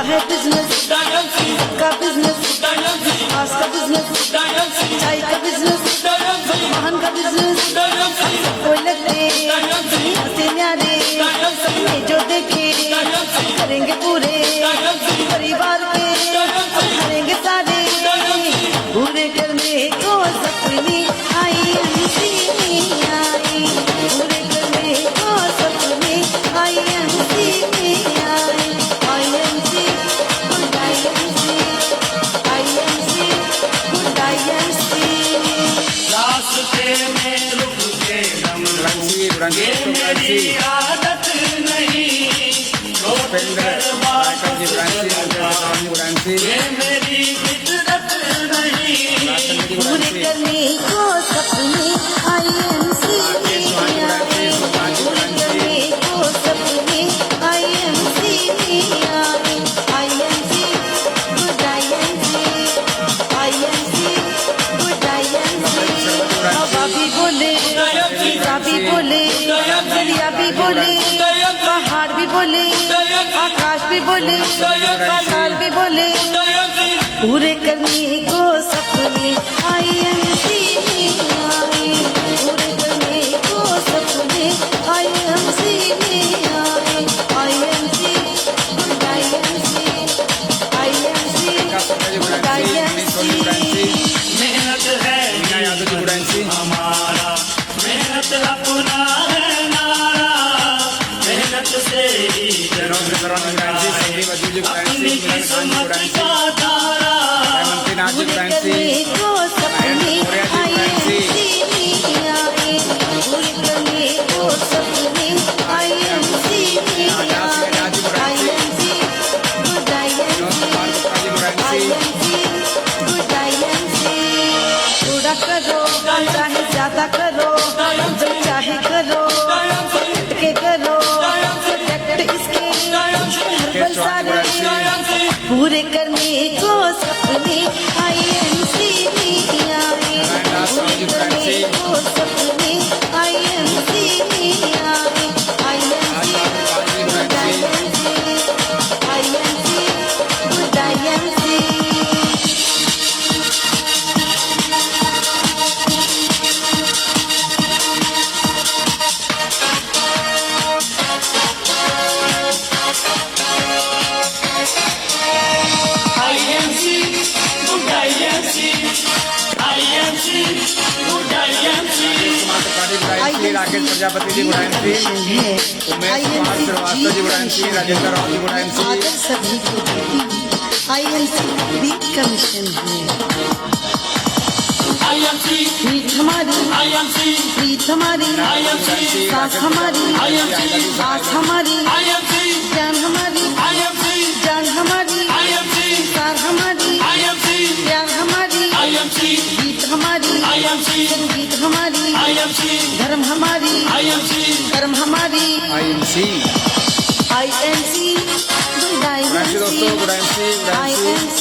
है बिजनेस का बिजनेस, घास का बिजनेस, चाय का बिजनेस, वाहन का बिजनेस, कोई लगते हंसे न्यारे सपने जो देखे करेंगे पूरे, परिवार के करेंगे सारे पूरे करने को सपने IMC में आई, पूरे करने को सपने IMC में आई, IMC good IMC, IMC good IMC। रास्ते में रुक के दम लूं ये मेरी आदत नहीं, छोड़कर बात ये मेरी फितरत नहीं। पूरे करने को सपने IMC में आए, पूरे करने को सपने IMC में आए, IMC good IMC, IMC good IMC। हवा भी बोले, फिजा भी बोले, दरिया भी बोले, पहाड़ भी बोले, आकाश भी बोले, पाताल भी बोले, पूरे करने को सपने IMC में आए, पूरे करने को सपने IMC में आए, IMC good IMC, IMC good IMC। मेहनत है हमारा, मेहनत अपना है नारा, मेहनत से ही अपनी किस्मत का तारा। पूरे करने को सपने IMC में आए, पूरे करने को सपने IMC में आए, IMC good IMC, IMC good IMC। थोड़ा करो चाहे ज्यादा करो, जो चाहे करो, के करो प्रोटेक्ट इसके हर सारे, पूरे करने को सपने IMC में आए, पूरे करने को सपने IMC में आए, IMC good IMC, IMC good IMC। Rakesh Prajapati ji good IMC, Umesh Kumar Srivastava ji good IMC, Rajendra Rao ji good IMC। आदर सभी को देती हूँ, IMC बीट कमीशन है, प्रीत हमारी, प्रीत हमारी, सास हमारी, आस हमारी, जान हमारी, जान हमारी, सार हमारी, प्यार हमारी, गीत हमारी, संगीत हमारी, धर्म हमारी, कर्म हमारी, IMC गुड IMC, दोस्तों गुड IMC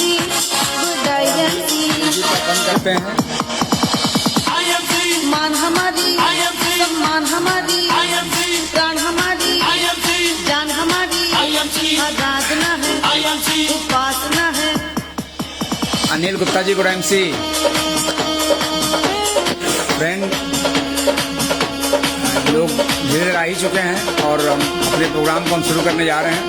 गुड IMC। बंद करते हैं। मान हमारी, सम्मान हमारी, प्राण हमारी, जान हमारी, आराधना है, उपासना है। Anil Gupta ji good IMC। Friend लोग धीरे धीरे आ ही चुके हैं और हम अपने प्रोग्राम को हम शुरू करने जा रहे हैं।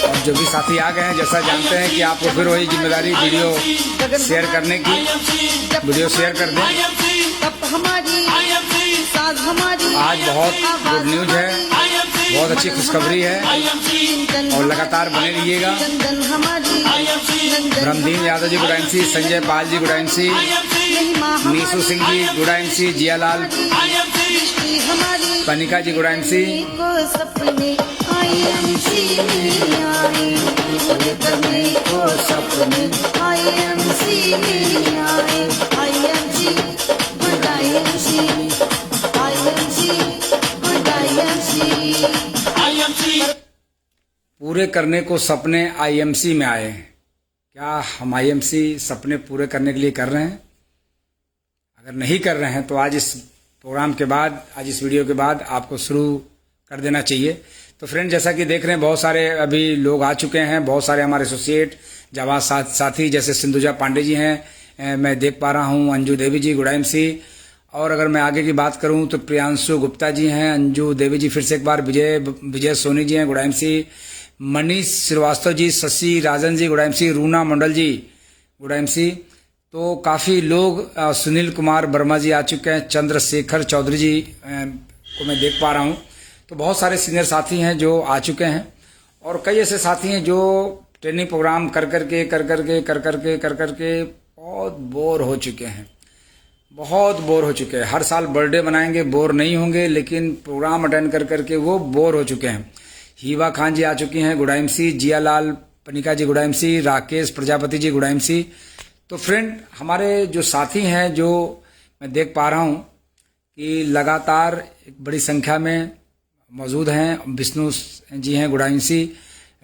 और जो भी साथी आ गए हैं, जैसा जानते हैं कि आपको फिर वही जिम्मेदारी वीडियो शेयर करने की, वीडियो शेयर कर दें। आज बहुत गुड न्यूज है, बहुत अच्छी खुशखबरी है और लगातार बने रहिएगा। Brahmdeen Yadav ji good IMC, Sanjay Pal ji good IMC, मीसू Singh ji good IMC, Jiyalal Panika जी गुड IMC। पूरे करने को सपने IMC में आए। क्या हम IMC सपने पूरे करने के लिए कर रहे हैं? अगर नहीं कर रहे हैं तो आज इस प्रोग्राम के बाद, आज इस वीडियो के बाद आपको शुरू कर देना चाहिए, तो फ्रेंड, जैसा कि देख रहे हैं बहुत सारे अभी लोग आ चुके हैं, बहुत सारे हमारे एसोसिएट जवाब साथी जैसे सिंधुजा पांडे जी हैं, मैं देख पा रहा हूं, अंजू देवी जी गुड MC। और अगर मैं आगे की बात करूं तो प्रियांशु गुप्ता जी हैं, अंजू देवी जी फिर से एक बार, विजय सोनी जी हैं good MC, Manish Srivastava ji, Shashi Rajan ji good MC, रूना मंडल जी गुड MC। तो काफ़ी लोग, सुनील कुमार वर्मा जी आ चुके हैं, चंद्रशेखर चौधरी जी को मैं देख पा रहा हूं। तो बहुत सारे सीनियर साथी हैं जो आ चुके हैं, और कई ऐसे साथी हैं जो ट्रेनिंग प्रोग्राम कर करके बहुत बोर हो चुके हैं, बहुत बोर हो चुके हैं। हर साल बर्थडे मनाएंगे, बोर नहीं होंगे, लेकिन प्रोग्राम अटेंड कर करके वो बोर हो चुके हैं। हीवा खान जी आ चुकी हैं गुड MC, जियालाल पनिका जी good MC, Rakesh Prajapati ji good MC। तो फ्रेंड, हमारे जो साथी हैं जो मैं देख पा रहा हूं कि लगातार एक बड़ी संख्या में मौजूद हैं। विष्णु जी हैं गुड MC,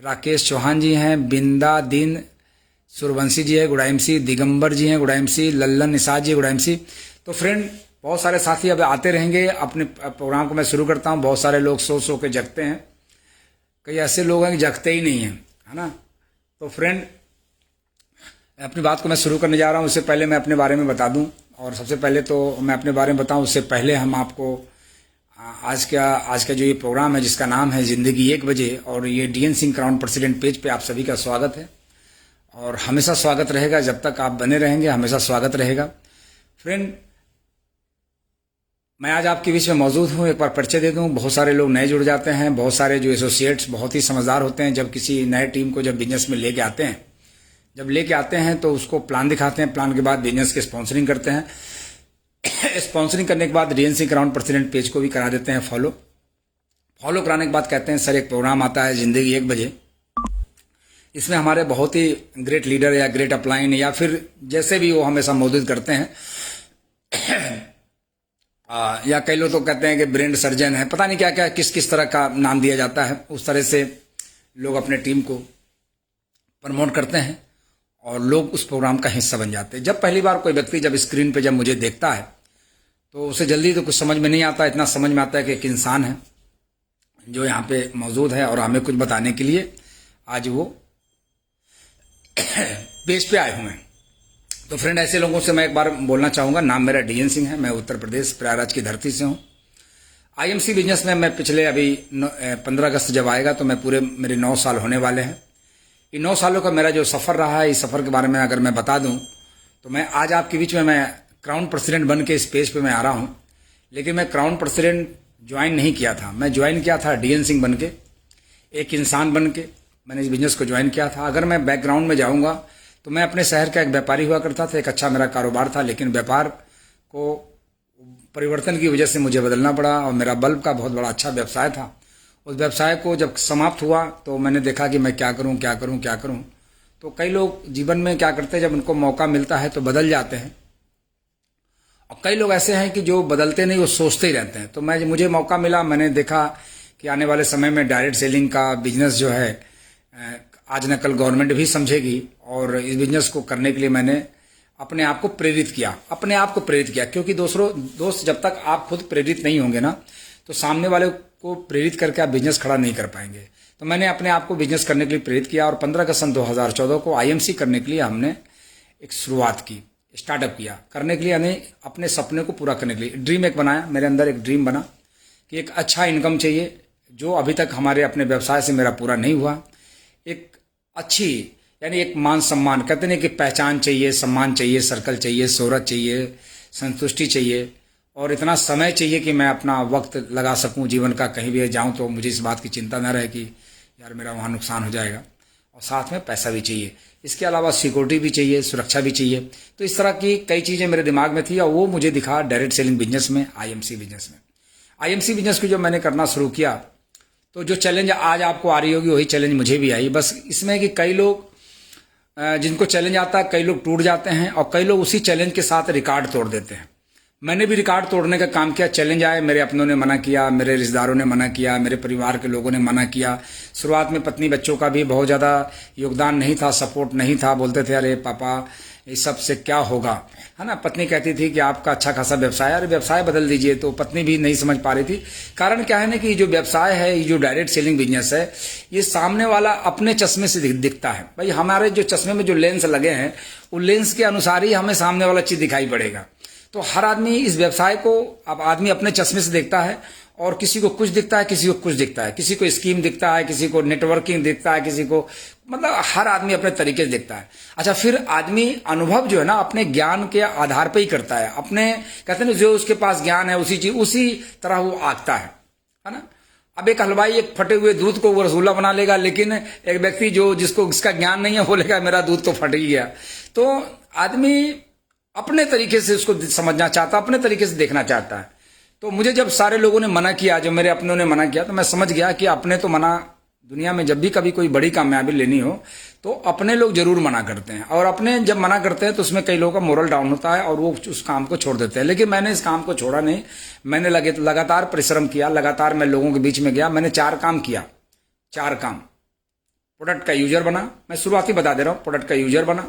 राकेश चौहान जी हैं, बिंदा दीन सूर्यवंशी जी है गुड MC, दिगंबर जी हैं good MC, Lallan Nishad ji good MC। तो फ्रेंड, बहुत सारे साथी अब आते रहेंगे। अपने प्रोग्राम को मैं शुरू करता हूं। बहुत सारे लोग सो के जगते हैं, कई ऐसे लोग हैं कि जगते ही नहीं हैं, है ना। तो फ्रेंड, अपनी बात को मैं शुरू करने जा रहा हूं। उससे पहले मैं अपने बारे में बता दूं, और सबसे पहले तो मैं अपने बारे में बताऊं उससे पहले हम आपको आज का जो ये प्रोग्राम है जिसका नाम है जिंदगी 1 बजे, और ये DN Singh crown president page पे आप सभी का स्वागत है, और हमेशा स्वागत रहेगा। जब तक आप बने रहेंगे हमेशा स्वागत रहेगा। फ्रेंड, मैं आज आपके बीच में मौजूद हूँ। एक बार परिचय दे दूँ। बहुत सारे लोग नए जुड़ जाते हैं, बहुत सारे जो एसोसिएट्स बहुत ही समझदार होते हैं। जब किसी नए टीम को जब बिजनेस में लेके आते हैं तो उसको प्लान दिखाते हैं, प्लान के बाद बिजनेस की स्पॉन्सरिंग करते हैं। स्पॉन्सरिंग करने के बाद DN Singh crown president page को भी करा देते हैं फॉलो कराने के बाद कहते हैं सर एक प्रोग्राम आता है जिंदगी 1 बजे, इसमें हमारे बहुत ही ग्रेट लीडर या ग्रेट अपलाइन या फिर जैसे भी वो हमेशा मौजूद करते हैं। या कई लोग तो कहते हैं कि ब्रेन सर्जन है, पता नहीं क्या क्या किस तरह का नाम दिया जाता है। उस तरह से लोग अपने टीम को प्रमोट करते हैं और लोग उस प्रोग्राम का हिस्सा बन जाते हैं। जब पहली बार कोई व्यक्ति जब स्क्रीन पे जब मुझे देखता है तो उसे जल्दी तो कुछ समझ में नहीं आता, इतना समझ में आता है कि एक इंसान है जो यहाँ पे मौजूद है और हमें कुछ बताने के लिए आज वो पेज पे आए हुए हैं। तो फ्रेंड, ऐसे लोगों से मैं एक बार बोलना चाहूँगा। नाम मेरा DN सिंह है, मैं उत्तर प्रदेश प्रयागराज की धरती से हूँ। IMC बिजनेस में मैं पिछले अभी 15 अगस्त जब आएगा तो मैं मेरे 9 साल होने वाले हैं। इन 9 सालों का मेरा जो सफ़र रहा है, इस सफ़र के बारे में अगर मैं बता दूं तो मैं आज आपके बीच में मैं क्राउन प्रेसिडेंट बन के इस पेज पे मैं आ रहा हूं। लेकिन मैं क्राउन प्रेसिडेंट ज्वाइन नहीं किया था, मैं ज्वाइन किया था DN सिंह बन के, एक इंसान बन के मैंने इस बिजनेस को ज्वाइन किया था। अगर मैं बैकग्राउंड में जाऊँगा तो मैं अपने शहर का एक व्यापारी हुआ करता था, एक अच्छा मेरा कारोबार था, लेकिन व्यापार को परिवर्तन की वजह से मुझे बदलना पड़ा और मेरा बल्ब का बहुत बड़ा अच्छा व्यवसाय था। उस व्यवसाय को जब समाप्त हुआ तो मैंने देखा कि मैं क्या करूं। तो कई लोग जीवन में क्या करते हैं, जब उनको मौका मिलता है तो बदल जाते हैं, और कई लोग ऐसे हैं कि जो बदलते नहीं, वो सोचते ही रहते हैं। तो मुझे मौका मिला, मैंने देखा कि आने वाले समय में डायरेक्ट सेलिंग का बिजनेस जो है आज न कल गवर्नमेंट भी समझेगी, और इस बिजनेस को करने के लिए मैंने अपने आप को प्रेरित किया। क्योंकि दोस्त जब तक आप खुद प्रेरित नहीं होंगे ना, तो सामने वाले को प्रेरित करके आप बिजनेस खड़ा नहीं कर पाएंगे। तो मैंने अपने आप को बिजनेस करने के लिए प्रेरित किया, और 15 अगस्त 2014 को IMC करने के लिए हमने एक शुरुआत की, स्टार्टअप किया करने के लिए, यानी अपने सपने को पूरा करने के लिए ड्रीम एक बनाया। मेरे अंदर एक ड्रीम बना कि एक अच्छा इनकम चाहिए, जो अभी तक हमारे अपने व्यवसाय से मेरा पूरा नहीं हुआ। एक अच्छी, यानी एक मान सम्मान, कहते नहीं कि पहचान चाहिए, सम्मान चाहिए, सर्कल चाहिए, शोहरत चाहिए, संतुष्टि चाहिए, और इतना समय चाहिए कि मैं अपना वक्त लगा सकूं जीवन का। कहीं भी जाऊं तो मुझे इस बात की चिंता न रहे कि यार मेरा वहाँ नुकसान हो जाएगा, और साथ में पैसा भी चाहिए। इसके अलावा सिक्योरिटी भी चाहिए, सुरक्षा भी चाहिए। तो इस तरह की कई चीज़ें मेरे दिमाग में थी, और वो मुझे दिखा डायरेक्ट सेलिंग बिजनेस में, IMC बिजनेस में। IMC बिजनेस को जब मैंने करना शुरू किया तो जो चैलेंज आज आपको आ रही होगी वही चैलेंज मुझे भी आई। बस इसमें कि कई लोग जिनको चैलेंज आता है, कई लोग टूट जाते हैं, और कई लोग उसी चैलेंज के साथ रिकॉर्ड तोड़ देते हैं। मैंने भी रिकॉर्ड तोड़ने का काम किया। चैलेंज आए, मेरे अपनों ने मना किया, मेरे रिश्तेदारों ने मना किया, मेरे परिवार के लोगों ने मना किया। शुरुआत में पत्नी बच्चों का भी बहुत ज़्यादा योगदान नहीं था, सपोर्ट नहीं था। बोलते थे अरे पापा इस सब से क्या होगा, है ना। पत्नी कहती थी कि आपका अच्छा खासा व्यवसाय है, अरे व्यवसाय बदल दीजिए। तो पत्नी भी नहीं समझ पा रही थी। कारण क्या है ना कि जो व्यवसाय है, ये जो डायरेक्ट सेलिंग बिजनेस है, ये सामने वाला अपने चश्मे से दिखता है। भाई हमारे जो चश्मे में जो लेंस लगे हैं, वो लेंस के अनुसार ही हमें सामने वाला चीज दिखाई पड़ेगा। तो हर आदमी इस व्यवसाय को, अब आदमी अपने चश्मे से देखता है और किसी को कुछ दिखता है, किसी को कुछ दिखता है, किसी को स्कीम दिखता है, किसी को नेटवर्किंग दिखता है, किसी को, मतलब हर आदमी अपने तरीके से देखता है। अच्छा, फिर आदमी अनुभव जो है ना अपने ज्ञान के आधार पर ही करता है। अपने कहते हैं ना, जो उसके पास ज्ञान है उसी तरह वो आंकता है ना। अब एक हलवाई एक फटे हुए दूध को वो रसगुल्ला बना लेगा, लेकिन एक व्यक्ति जिसको इसका ज्ञान नहीं है बोलेगा मेरा दूध तो फट ही गया। तो आदमी अपने तरीके से उसको समझना चाहता, अपने तरीके से देखना चाहता है। तो मुझे जब सारे लोगों ने मना किया, जब मेरे अपनों ने मना किया, तो मैं समझ गया कि अपने तो मना, दुनिया में जब भी कभी कोई बड़ी कामयाबी लेनी हो तो अपने लोग जरूर मना करते हैं। और अपने जब मना करते हैं तो उसमें कई लोगों का मोरल डाउन होता है और वो उस काम को छोड़ देते हैं। लेकिन मैंने इस काम को छोड़ा नहीं। मैंने लगातार परिश्रम किया, लगातार मैं लोगों के बीच में गया। मैंने 4 काम किया, 4 काम। प्रोडक्ट का यूजर बना, मैं शुरुआती बता दे रहा हूँ। प्रोडक्ट का यूजर बना,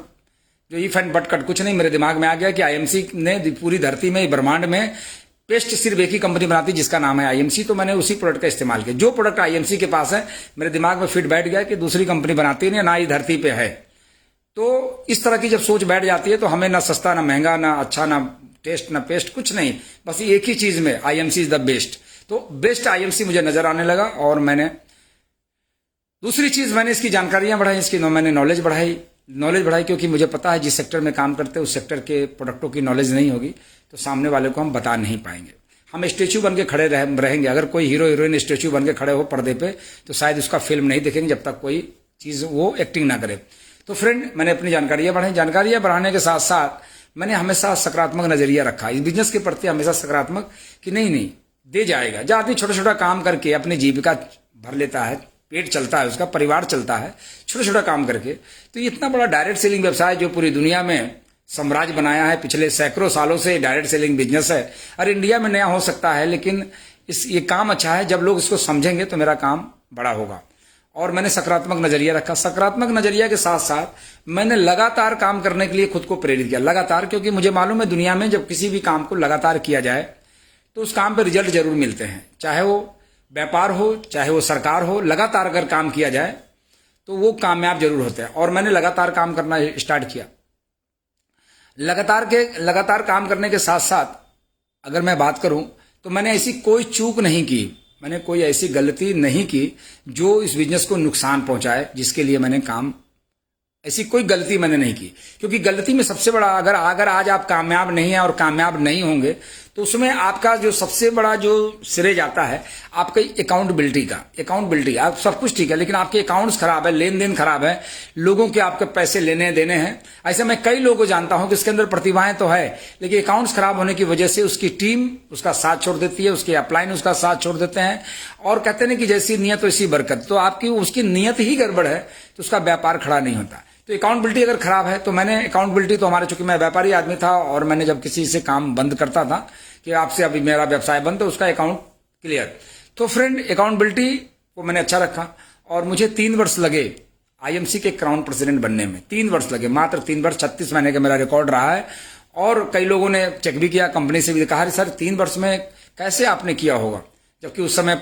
जो इफ एंड बट कट कुछ नहीं, मेरे दिमाग में आ गया कि आईएमसी ने पूरी धरती में, ब्रह्मांड में पेस्ट सिर्फ एक ही कंपनी बनाती जिसका नाम है आईएमसी। तो मैंने उसी प्रोडक्ट का इस्तेमाल किया। जो प्रोडक्ट आईएमसी के पास है, मेरे दिमाग में फिट बैठ गया कि दूसरी कंपनी बनाती नहीं, ना ही धरती पे है। तो इस तरह की जब सोच बैठ जाती है तो हमें ना सस्ता, ना महंगा, ना अच्छा, ना टेस्ट, ना पेस्ट, कुछ नहीं, बस एक ही चीज में आईएमसी इज द बेस्ट। तो बेस्ट आईएमसी मुझे नजर आने लगा। और मैंने दूसरी चीज, मैंने इसकी जानकारियां बढ़ाई, इसकी मैंने नॉलेज बढ़ाई क्योंकि मुझे पता है जिस सेक्टर में काम करते हैं उस सेक्टर के प्रोडक्टों की नॉलेज नहीं होगी तो सामने वाले को हम बता नहीं पाएंगे। हम स्टेच्यू बन के खड़े रहेंगे। अगर कोई हीरो हीरोइन स्टेच्यू बन के खड़े हो पर्दे पे तो शायद उसका फिल्म नहीं देखेंगे जब तक कोई चीज वो एक्टिंग ना करे। तो फ्रेंड, मैंने अपनी जानकारियां बढ़ाई। जानकारियां बढ़ाने के साथ साथ मैंने हमेशा सकारात्मक नजरिया रखा इस बिजनेस के प्रति, हमेशा सकारात्मक कि नहीं दे जाएगा। जब आदमी छोटा छोटा काम करके अपनी जीविका भर लेता है, पेट चलता है, उसका परिवार चलता है छोटा छोटा काम करके, तो ये इतना बड़ा डायरेक्ट सेलिंग व्यवसाय जो पूरी दुनिया में साम्राज्य बनाया है, पिछले सैकड़ों सालों से डायरेक्ट सेलिंग बिजनेस है। और इंडिया में नया हो सकता है, लेकिन ये काम अच्छा है। जब लोग इसको समझेंगे तो मेरा काम बड़ा होगा। और मैंने सकारात्मक नजरिया रखा। सकारात्मक नजरिया के साथ साथ मैंने लगातार काम करने के लिए खुद को प्रेरित किया, लगातार, क्योंकि मुझे मालूम है दुनिया में जब किसी भी काम को लगातार किया जाए तो उस काम पर रिजल्ट जरूर मिलते हैं। चाहे वो व्यापार हो, चाहे वो सरकार हो, लगातार अगर काम किया जाए तो वो कामयाब जरूर होते हैं। और मैंने लगातार काम करना स्टार्ट किया। लगातार काम करने के साथ साथ अगर मैं बात करूं तो मैंने ऐसी कोई चूक नहीं की, मैंने कोई ऐसी गलती नहीं की जो इस बिजनेस को नुकसान पहुंचाए, जिसके लिए मैंने काम, ऐसी कोई गलती मैंने नहीं की। क्योंकि गलती में सबसे बड़ा, अगर आज आप कामयाब नहीं है और कामयाब नहीं होंगे तो उसमें आपका जो सबसे बड़ा जो श्रेय जाता है आपकी अकाउंटेबिलिटी का। अकाउंटेबिलिटी, आप सब कुछ ठीक है लेकिन आपके अकाउंट्स खराब है, लेन देन खराब है, लोगों के आपके पैसे लेने देने हैं। ऐसे मैं कई लोगों को जानता हूं कि इसके अंदर प्रतिभाएं तो है लेकिन अकाउंट्स खराब होने की वजह से उसकी टीम उसका साथ छोड़ देती है, उसके अपलाइन उसका साथ छोड़ देते हैं और कहते हैं कि जैसी नियत वैसी बरकत। तो आपकी उसकी नियत ही गड़बड़ है तो उसका व्यापार खड़ा नहीं होता। तो अकाउंटेबिलिटी अगर खराब है तो मैंने अकाउंटेबिलिटी तो हमारे, चूंकि मैं व्यापारी आदमी था और मैंने जब किसी से काम बंद करता था कि आपसे अभी मेरा व्यवसाय बंद, तो उसका अकाउंट क्लियर। तो फ्रेंड, अकाउंटेबिलिटी को मैंने अच्छा रखा और मुझे 3 वर्ष लगे आईएमसी के क्राउन प्रेसिडेंट बनने में। 3 वर्ष लगे, मात्र 3 वर्ष, 36 महीने का मेरा रिकॉर्ड रहा है। और कई लोगों ने चेक भी किया, कंपनी से भी कहा सर 3 वर्ष में कैसे आपने किया होगा, जबकि उस समय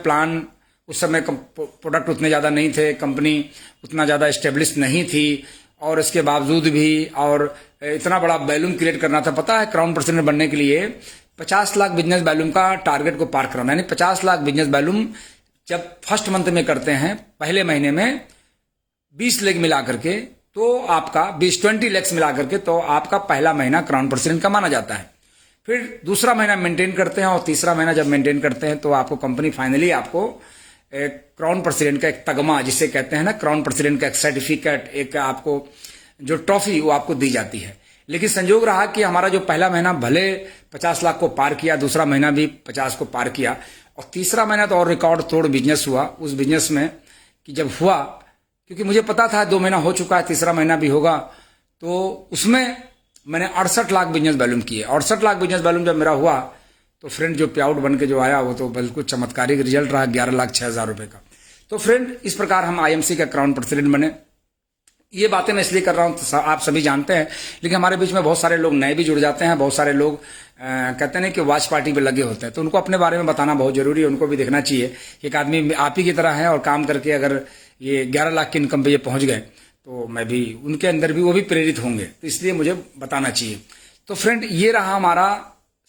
प्रोडक्ट उतने ज्यादा नहीं थे, कंपनी उतना ज्यादा स्टेब्लिश नहीं थी और इसके बावजूद भी और इतना बड़ा वैल्यूम क्रिएट करना था। पता है क्राउन प्रेसिडेंट बनने के लिए 50 लाख बिजनेस वैल्यूम का टारगेट को पार कराना, यानी 50 लाख बिजनेस वैल्यूम जब फर्स्ट मंथ में करते हैं, पहले महीने में 20 लाख मिला करके तो आपका 20 लाख मिला करके तो आपका पहला महीना क्राउन प्रेसिडेंट का माना जाता है। फिर दूसरा महीना मेंटेन करते हैं और तीसरा महीना जब मेंटेन करते हैं तो आपको कंपनी फाइनली आपको क्राउन प्रेसिडेंट का एक तगमा जिसे कहते हैं ना, क्राउन प्रेसिडेंट का एक सर्टिफिकेट, एक आपको जो ट्रॉफी वो आपको दी जाती है। लेकिन संजोग रहा कि हमारा जो पहला महीना भले 50 लाख को पार किया, दूसरा महीना भी 50 को पार किया और तीसरा महीना तो और रिकॉर्ड तोड़ बिजनेस हुआ। उस बिजनेस में कि जब हुआ, क्योंकि मुझे पता था 2 महीना हो चुका है, तीसरा महीना भी होगा, तो उसमें मैंने 68 लाख बिजनेस वॉल्यूम किए। 68 लाख बिजनेस वॉल्यूम जब मेरा हुआ तो फ्रेंड जो पे आउट बन के जो आया वो तो बिल्कुल चमत्कारिक रिजल्ट रहा, 11,06,000 रुपए का। तो फ्रेंड इस प्रकार हम आईएमसी का क्राउन प्रेसिडेंट बने। ये बातें मैं इसलिए कर रहा हूँ तो आप सभी जानते हैं, लेकिन हमारे बीच में बहुत सारे लोग नए भी जुड़ जाते हैं, बहुत सारे लोग कहते हैं कि वॉच पार्टी पे लगे होते हैं, तो उनको अपने बारे में बताना बहुत जरूरी है। उनको भी देखना चाहिए एक आदमी आप ही की तरह है और काम करके अगर ये 11 लाख की इनकम पे ये पहुंच गए तो मैं भी उनके अंदर भी वो भी प्रेरित होंगे, तो इसलिए मुझे बताना चाहिए। तो फ्रेंड ये रहा हमारा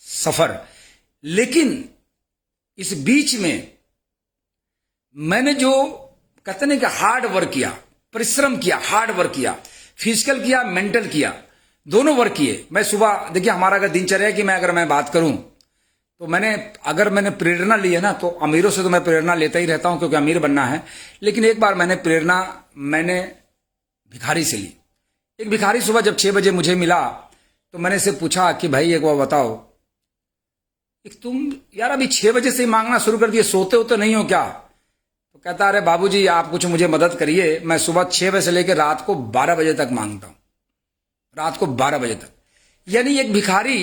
सफर, लेकिन इस बीच में मैंने जो कहते हैं कि हार्ड वर्क किया, परिश्रम किया, हार्ड वर्क किया, फिजिकल किया, मेंटल किया, दोनों वर्क किए। मैं सुबह देखिए हमारा अगर दिनचर्या की अगर मैं बात करूं तो मैंने प्रेरणा ली है ना, तो अमीरों से तो मैं प्रेरणा लेता ही रहता हूं क्योंकि अमीर बनना है। लेकिन एक बार मैंने प्रेरणा भिखारी से ली। एक भिखारी सुबह जब 6 बजे मुझे मिला तो मैंने इसे पूछा कि भाई एक बार बताओ, तुम यार अभी 6 बजे से ही मांगना शुरू कर दिए, सोते हो तो नहीं हो क्या? तो कहता अरे बाबूजी आप कुछ मुझे मदद करिए, मैं सुबह 6 बजे से लेकर रात को 12 बजे तक मांगता हूं, रात को 12 बजे तक। यानी एक भिखारी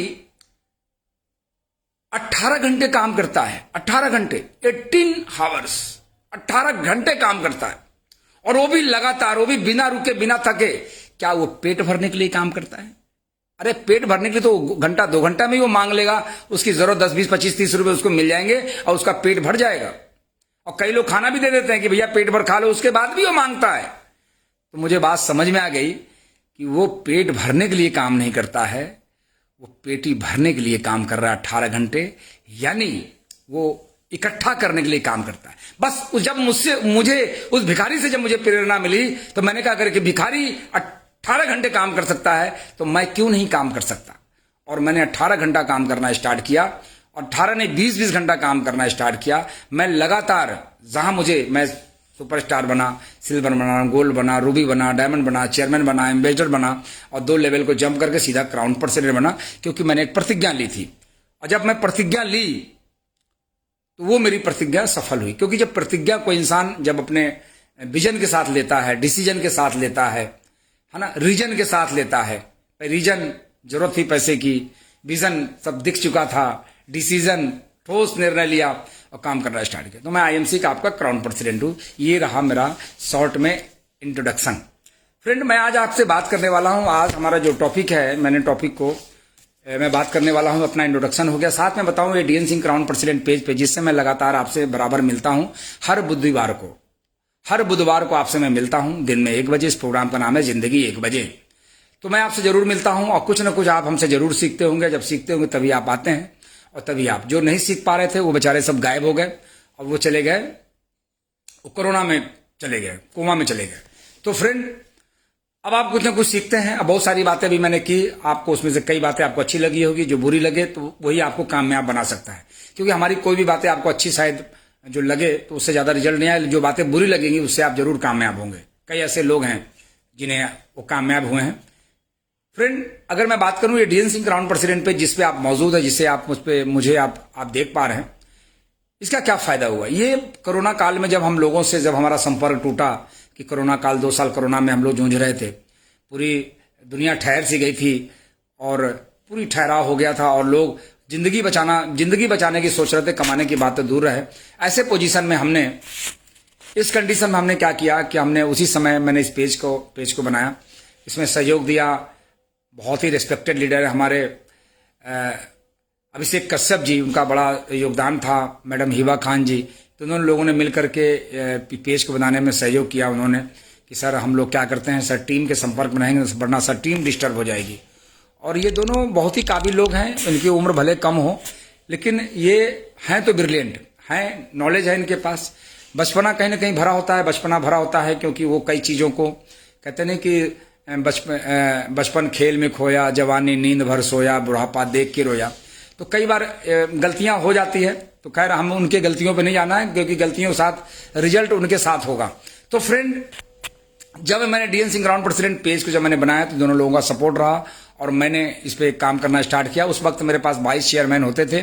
18 घंटे काम करता है, 18 घंटे, 18 आवर्स, 18 घंटे काम करता है, और वो भी लगातार, वो भी बिना रुके बिना थके। क्या वो पेट भरने के लिए काम करता है? अरे पेट भरने के लिए तो घंटा 2 घंटा में ही वो मांग लेगा, उसकी जरूरत 10, 20, 25, 30 रुपए उसको मिल जाएंगे और उसका पेट भर जाएगा। और कई लोग खाना भी दे देते हैं कि भैया पेट भर खा लो, उसके बाद भी वो मांगता है। तो मुझे बात समझ में आ गई कि वो पेट भरने के लिए काम नहीं करता है, वो पेटी भरने के लिए काम कर रहा है 18 घंटे, यानी वो इकट्ठा करने के लिए काम करता है। बस जब मुझे उस भिखारी से जब मुझे प्रेरणा मिली तो मैंने कहा अगर कि भिखारी 18 घंटे काम कर सकता है तो मैं क्यों नहीं काम कर सकता। और मैंने 18 घंटा काम करना स्टार्ट किया, और 18 ने 20-20 घंटा काम करना स्टार्ट किया। मैं लगातार जहां मैं सुपरस्टार बना, सिल्वर बना, गोल्ड बना, रूबी बना, डायमंड बना, चेयरमैन बना, एम्बेसडर बना, और 2 लेवल को जंप करके सीधा क्राउन प्रेसिडेंट बना, क्योंकि मैंने एक प्रतिज्ञा ली थी। और जब मैं प्रतिज्ञा ली तो वो मेरी प्रतिज्ञा सफल हुई, क्योंकि जब प्रतिज्ञा कोई इंसान जब अपने विजन के साथ लेता है, डिसीजन के साथ लेता है ना, रीजन के साथ लेता है। रीजन जरूरत थी पैसे की, विजन सब दिख चुका था, डिसीजन ठोस निर्णय लिया और काम करना स्टार्ट किया। तो मैं आईएमसी का आपका क्राउन प्रेसिडेंट हूं। ये रहा मेरा शॉर्ट में इंट्रोडक्शन। फ्रेंड मैं आज आपसे बात करने वाला हूं, आज हमारा जो टॉपिक है, मैंने टॉपिक को मैं बात करने वाला हूं, अपना इंट्रोडक्शन हो गया, साथ में बताऊं ये DN Singh crown president page पे, जिससे मैं लगातार आपसे बराबर मिलता हूं। हर बुधवार को आपसे मैं मिलता हूं दिन में 1 बजे। इस प्रोग्राम का नाम है जिंदगी 1 बजे। तो मैं आपसे जरूर मिलता हूं और कुछ ना कुछ आप हमसे जरूर सीखते होंगे। जब सीखते होंगे तभी आप आते हैं, और तभी आप जो नहीं सीख पा रहे थे वो बेचारे सब गायब हो गए, और वो चले गए, वो कोरोना में चले गए, कोमा में चले गए। तो फ्रेंड अब आप कुछ ना कुछ सीखते हैं। अब बहुत सारी बातें भी मैंने की, आपको उसमें से कई बातें आपको अच्छी लगी होगी, जो बुरी लगे तो वही आपको कामयाब बना सकता है। क्योंकि हमारी कोई भी बातें आपको अच्छी शायद जो लगे तो उससे ज्यादा रिजल्ट नहीं आए, जो बातें बुरी लगेंगी उससे आप जरूर कामयाब होंगे। कई ऐसे लोग हैं जिन्हें वो कामयाब हुए हैं। फ्रेंड अगर मैं बात करूं ये डीएन सिंह क्राउन प्रेसिडेंट पे जिस पे आप मौजूद है, जिससे आप मुझे आप देख पा रहे हैं, इसका क्या फायदा हुआ? ये कोरोना काल में जब हम लोगों से जब हमारा संपर्क टूटा, कि कोरोना काल 2 साल कोरोना में हम लोग जूझ रहे थे, पूरी दुनिया ठहर सी गई थी और पूरी ठहराव हो गया था, और लोग जिंदगी बचाने की सोच रहे थे, कमाने की बात तो दूर रहे। ऐसे पोजीशन में इस कंडीशन में हमने क्या किया कि हमने उसी समय मैंने इस पेज को बनाया। इसमें सहयोग दिया बहुत ही रिस्पेक्टेड लीडर है हमारे अभिषेक कश्यप जी, उनका बड़ा योगदान था, मैडम हिबा खान जी। तो उन्होंने लोगों ने मिलकर के पेज को बनाने में सहयोग किया उन्होंने, कि सर हम लोग क्या करते हैं सर, टीम के संपर्क में रहेंगे वरना सर टीम डिस्टर्ब हो जाएगी। और ये दोनों बहुत ही काबिल लोग हैं, इनकी उम्र भले कम हो लेकिन ये हैं तो ब्रिलियंट हैं, नॉलेज है इनके पास। बचपना कहीं ना कहीं भरा होता है, क्योंकि वो कई चीज़ों को कहते नहीं कि बचपन खेल में खोया, जवानी नींद भर सोया, बुढ़ापा देख के रोया। तो कई बार गलतियां हो जाती है, तो खैर हम उनके गलतियों पे नहीं जाना है, क्योंकि गलतियों के साथ रिजल्ट उनके साथ होगा। तो फ्रेंड जब मैंने DN Singh crown president page को जब मैंने बनाया तो दोनों लोगों का सपोर्ट रहा और मैंने इस पे काम करना स्टार्ट किया। उस वक्त मेरे पास 22 चेयरमैन होते थे,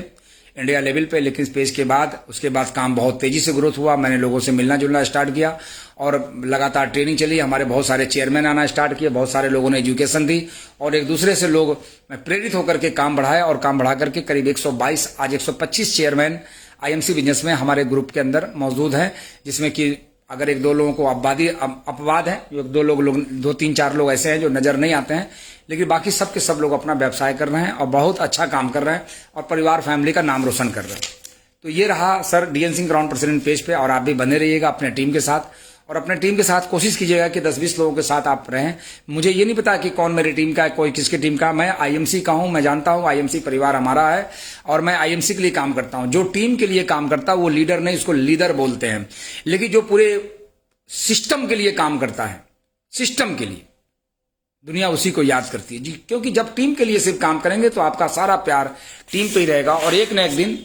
इंडिया लेवल पे, लेकिन इस पेज के बाद उसके बाद काम बहुत तेजी से ग्रोथ हुआ। मैंने लोगों से मिलना जुलना स्टार्ट किया और लगातार ट्रेनिंग चली। हमारे बहुत सारे चेयरमैन आना स्टार्ट किए, बहुत सारे लोगों ने एजुकेशन दी और एक दूसरे से लोग प्रेरित होकर के काम बढ़ाया और काम बढ़ा करके करीब 122 आज 125 चेयरमैन आईएमसी बिजनेस में हमारे ग्रुप के अंदर मौजूद हैं, जिसमें कि अगर एक दो लोगों को अपवाद है, दो लोग 2-3-4 लोग ऐसे हैं जो नजर नहीं आते हैं, लेकिन बाकी सब के सब लोग अपना व्यवसाय कर रहे हैं और बहुत अच्छा काम कर रहे हैं और परिवार फैमिली का नाम रोशन कर रहे हैं। तो ये रहा sir DN Singh crown president page पे, और आप भी बने रहिएगा अपने टीम के साथ, और अपने टीम के साथ कोशिश कीजिएगा कि 10-20 लोगों के साथ आप रहें। मुझे ये नहीं पता कि कौन मेरी टीम का है, कोई किसकी टीम का। मैं आईएमसी का हूं, मैं जानता हूं आईएमसी परिवार हमारा है और मैं आईएमसी के लिए काम करता हूं। जो टीम के लिए काम करता है वो लीडर नहीं, उसको लीडर बोलते हैं, लेकिन जो पूरे सिस्टम के लिए काम करता है, सिस्टम के लिए, दुनिया उसी को याद करती है जी। क्योंकि जब टीम के लिए सिर्फ काम करेंगे तो आपका सारा प्यार टीम पे ही रहेगा और एक न एक दिन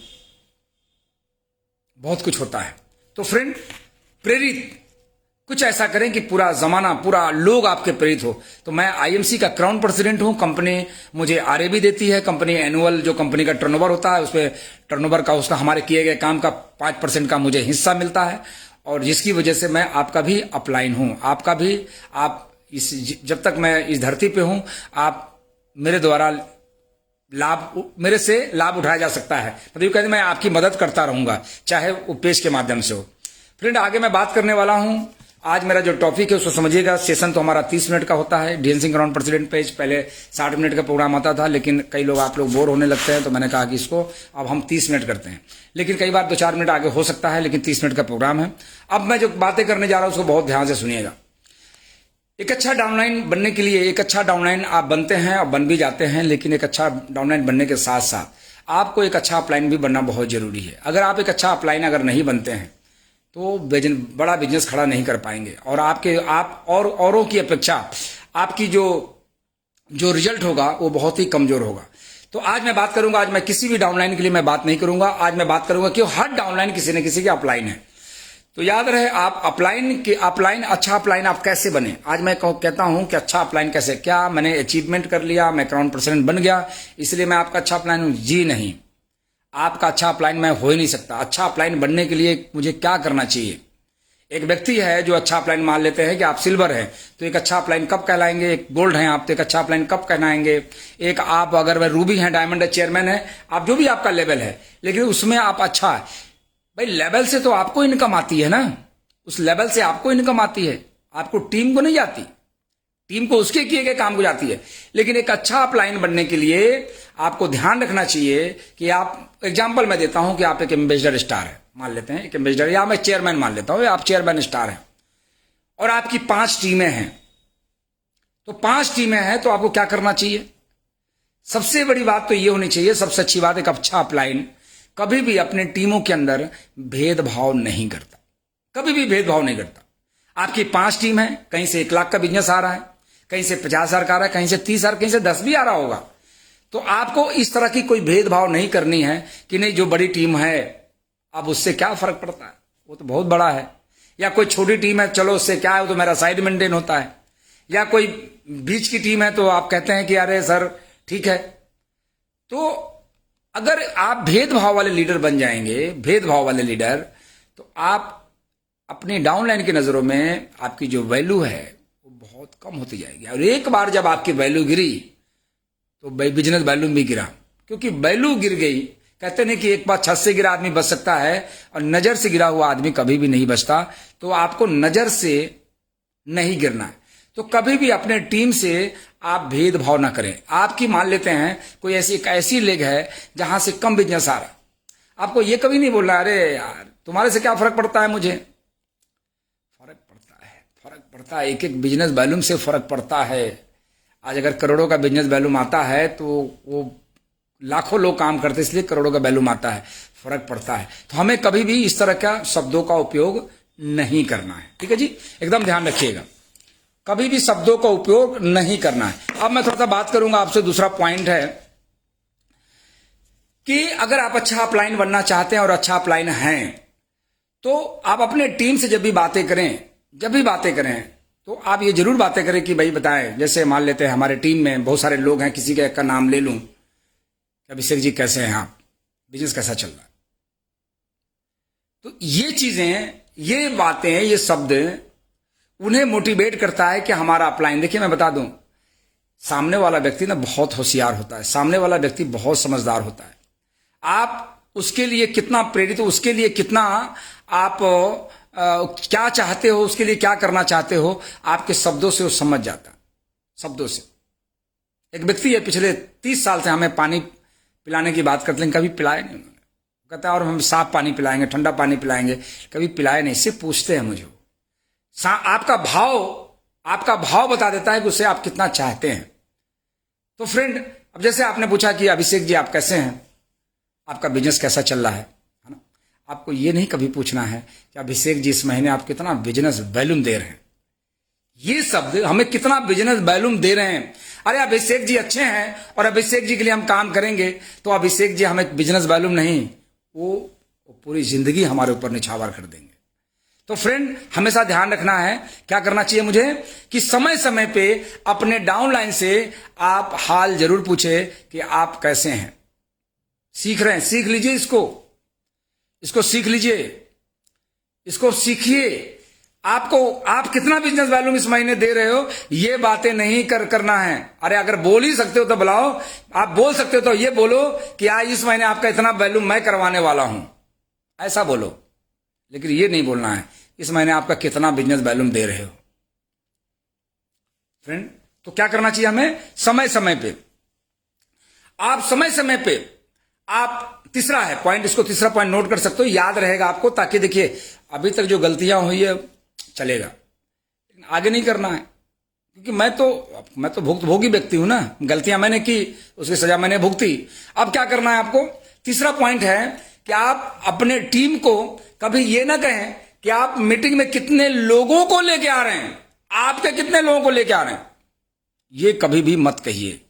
बहुत कुछ होता है। तो फ्रेंड, प्रेरित कुछ ऐसा करें कि पूरा जमाना, पूरा लोग आपके प्रेरित हो। तो मैं आईएमसी का क्राउन प्रेसिडेंट हूं। कंपनी मुझे आरए देती है। कंपनी एनुअल जो कंपनी का टर्नओवर होता है, उसपे टर्नओवर का, उसका हमारे किए गए काम का 5% का मुझे हिस्सा मिलता है, और जिसकी वजह से मैं आपका भी अपलाइन हूं। आपका भी, आप जब तक मैं इस धरती पे हूं, आप मेरे द्वारा मेरे से लाभ उठाया जा सकता है। मतलब कहते मैं आपकी मदद करता रहूंगा, चाहे वो पेज के माध्यम से हो। फ्रेंड, आगे मैं बात करने वाला हूं। आज मेरा जो टॉपिक है उसको समझिएगा। सेशन तो हमारा 30 मिनट का होता है। DN Singh crown president page पहले 60 मिनट का प्रोग्राम आता था, लेकिन कई लोग आप लोग बोर होने लगते हैं, तो मैंने कहा कि इसको अब हम 30 मिनट करते हैं। लेकिन कई बार 2-4 मिनट आगे हो सकता है, लेकिन 30 मिनट का प्रोग्राम है। अब मैं जो बातें करने जा रहा हूं उसको बहुत ध्यान से सुनिएगा। एक अच्छा डाउनलाइन बनने के लिए, एक अच्छा डाउनलाइन आप बनते हैं और बन भी जाते हैं, लेकिन एक अच्छा डाउनलाइन बनने के साथ साथ आपको एक अच्छा अपलाइन भी बनना बहुत जरूरी है। अगर आप एक अच्छा अपलाइन अगर नहीं बनते हैं तो बड़ा बिजनेस खड़ा नहीं कर पाएंगे, और आप औरों की अपेक्षा आपकी जो रिजल्ट होगा वो बहुत ही कमजोर होगा। तो आज मैं बात करूंगा, आज मैं किसी भी डाउनलाइन के लिए मैं बात नहीं करूंगा। आज मैं बात करूंगा कि हर डाउनलाइन किसी न किसी की अपलाइन है। तो याद रहे, आप अच्छा अपलाइन आप कैसे बने। आज मैं कहता हूं कि अच्छा अपलाइन कैसे, क्या मैंने अचीवमेंट कर लिया, मैं क्राउन प्रेसिडेंट बन गया इसलिए मैं आपका अच्छा अपलाइन हूं? जी नहीं, आपका अच्छा अपलाइन मैं हो ही नहीं सकता। अच्छा अपलाइन बनने के लिए मुझे क्या करना चाहिए? एक व्यक्ति है जो अच्छा अपलाइन मान लेते हैं कि आप सिल्वर हैं, तो एक अच्छा अपलाइन कब कहलाएंगे? एक गोल्ड हैं आप, तो एक अच्छा अपलाइन कब कहलाएंगे? एक आप अगर वह रूबी हैं, डायमंड है, चेयरमैन है, आप जो भी आपका लेवल है, लेकिन उसमें आप अच्छा है। भाई लेवल से तो आपको इनकम आती है ना, उस लेवल से आपको इनकम आती है, आपको टीम को नहीं जाती। टीम को उसके किए गए काम को जाती है। लेकिन एक अच्छा अपलाइन बनने के लिए आपको ध्यान रखना चाहिए कि आप, एग्जाम्पल मैं देता हूं कि आप एक एम्बेसडर स्टार है, मान लेते हैं एक एम्बेसडर, या मैं चेयरमैन मान लेता हूं, आप चेयरमैन स्टार हैं और आपकी 5 टीमें हैं। तो 5 टीमें हैं तो आपको क्या करना चाहिए? सबसे बड़ी बात तो ये होनी चाहिए, सबसे अच्छी बात, एक अच्छा अपलाइन कभी भी अपने टीमों के अंदर भेदभाव नहीं करता, कभी भी भेदभाव नहीं करता। आपकी 5 टीम है, कहीं से 1 लाख का बिजनेस आ रहा है, कहीं से 50,000 का आ रहा है, कहीं से 30,000, कहीं से 10 भी आ रहा होगा। तो आपको इस तरह की कोई भेदभाव नहीं करनी है कि नहीं जो बड़ी टीम है अब उससे क्या फर्क पड़ता है, वो तो बहुत बड़ा है। या कोई छोटी टीम है, चलो उससे क्या है, वो तो मेरा साइड मेंटेन होता है। या कोई बीच की टीम है तो आप कहते हैं कि अरे सर ठीक है। तो अगर आप भेदभाव वाले लीडर बन जाएंगे, भेदभाव वाले लीडर, तो आप अपनी डाउनलाइन की नजरों में आपकी जो वैल्यू है वो बहुत कम होती जाएगी। और एक बार जब आपकी वैल्यू गिरी तो बिजनेस वैल्यू भी गिरा, क्योंकि वैल्यू गिर गई। कहते नहीं कि एक बार छत से गिरा आदमी बच सकता है और नजर से गिरा हुआ आदमी कभी भी नहीं बचता। तो आपको नजर से नहीं गिरना है। तो कभी भी अपने टीम से आप भेदभाव ना करें। आपकी मान लेते हैं कोई ऐसी लेग है जहां से कम बिजनेस आ रहा, आपको ये कभी नहीं बोलना अरे यार तुम्हारे से क्या फर्क पड़ता है, मुझे फर्क पड़ता है। एक बिजनेस वॉल्यूम से फर्क पड़ता है। आज अगर करोड़ों का बिजनेस वॉल्यूम आता है तो वो लाखों लोग काम करते, इसलिए करोड़ों का वॉल्यूम आता है, फर्क पड़ता है। तो हमें कभी भी इस तरह का शब्दों का उपयोग नहीं करना है, ठीक है जी, एकदम ध्यान रखिएगा, कभी भी शब्दों का उपयोग नहीं करना है। अब मैं थोड़ा सा बात करूंगा आपसे, दूसरा पॉइंट है कि अगर आप अच्छा अपलाइन बनना चाहते हैं और अच्छा अपलाइन हैं तो आप अपने टीम से जब भी बातें करें तो आप ये जरूर बातें करें कि भाई बताएं, जैसे मान लेते हैं हमारे टीम में बहुत सारे लोग हैं, किसी का नाम ले लूं, अभिषेक जी कैसे हैं आप, बिजनेस कैसा चल रहा है। तो ये चीजें, ये बातें, ये शब्द उन्हें मोटिवेट करता है कि हमारा अपलाइन। देखिए मैं बता दूं, सामने वाला व्यक्ति ना बहुत होशियार होता है, सामने वाला व्यक्ति बहुत समझदार होता है। आप उसके लिए कितना प्रेरित हो, उसके लिए कितना आप क्या चाहते हो, उसके लिए क्या करना चाहते हो, आपके शब्दों से वो समझ जाता है, शब्दों से। एक व्यक्ति है पिछले 30 साल से हमें पानी पिलाने की बात करते, लेकिन कभी पिलाया नहीं उन्होंने। कहता है और हम साफ पानी पिलाएंगे, ठंडा पानी पिलाएंगे, कभी पिलाया नहीं। सिर्फ पूछते हैं मुझे, आपका भाव बता देता है कि उसे आप कितना चाहते हैं। तो फ्रेंड, अब जैसे आपने पूछा कि अभिषेक जी आप कैसे हैं, आपका बिजनेस कैसा चल रहा है ना। आपको ये नहीं कभी पूछना है कि अभिषेक जी इस महीने आप कितना बिजनेस वॉल्यूम दे रहे हैं। ये शब्द हमें कितना बिजनेस वॉल्यूम दे रहे हैं। अरे अभिषेक जी अच्छे हैं और अभिषेक जी के लिए हम काम करेंगे, तो अभिषेक जी हमें बिजनेस वॉल्यूम नहीं, वो पूरी जिंदगी हमारे ऊपर निछावर कर देंगे। तो फ्रेंड, हमेशा ध्यान रखना है, क्या करना चाहिए मुझे कि समय समय पे अपने डाउनलाइन से आप हाल जरूर पूछे कि आप कैसे हैं। सीख रहे हैं, सीख लीजिए इसको सीख लीजिए, इसको सीखिए। आप कितना बिजनेस वॉल्यूम इस महीने दे रहे हो, ये बातें नहीं करना है। अरे अगर बोल ही सकते हो तो बुलाओ, आप बोल सकते हो तो ये बोलो कि आज इस महीने आपका इतना वॉल्यूम मैं करवाने वाला हूं, ऐसा बोलो। लेकिन ये नहीं बोलना है इस महीने आपका कितना बिजनेस वॉल्यूम दे रहे हो। फ्रेंड, तो क्या करना चाहिए हमें, समय समय पे आप तीसरा है पॉइंट, इसको तीसरा पॉइंट नोट कर सकते हो, याद रहेगा आपको। ताकि देखिए अभी तक जो गलतियां हुई है चलेगा, लेकिन आगे नहीं करना है, क्योंकि मैं तो भुक्तभोगी व्यक्ति हूं ना। गलतियां मैंने की, उसकी सजा मैंने भुगती। अब क्या करना है आपको, तीसरा पॉइंट है कि आप अपने टीम को कभी ये ना कहें कि आप मीटिंग में कितने लोगों को लेके आ रहे हैं, आपके कितने लोगों को लेके आ रहे हैं, ये कभी भी मत कहिए।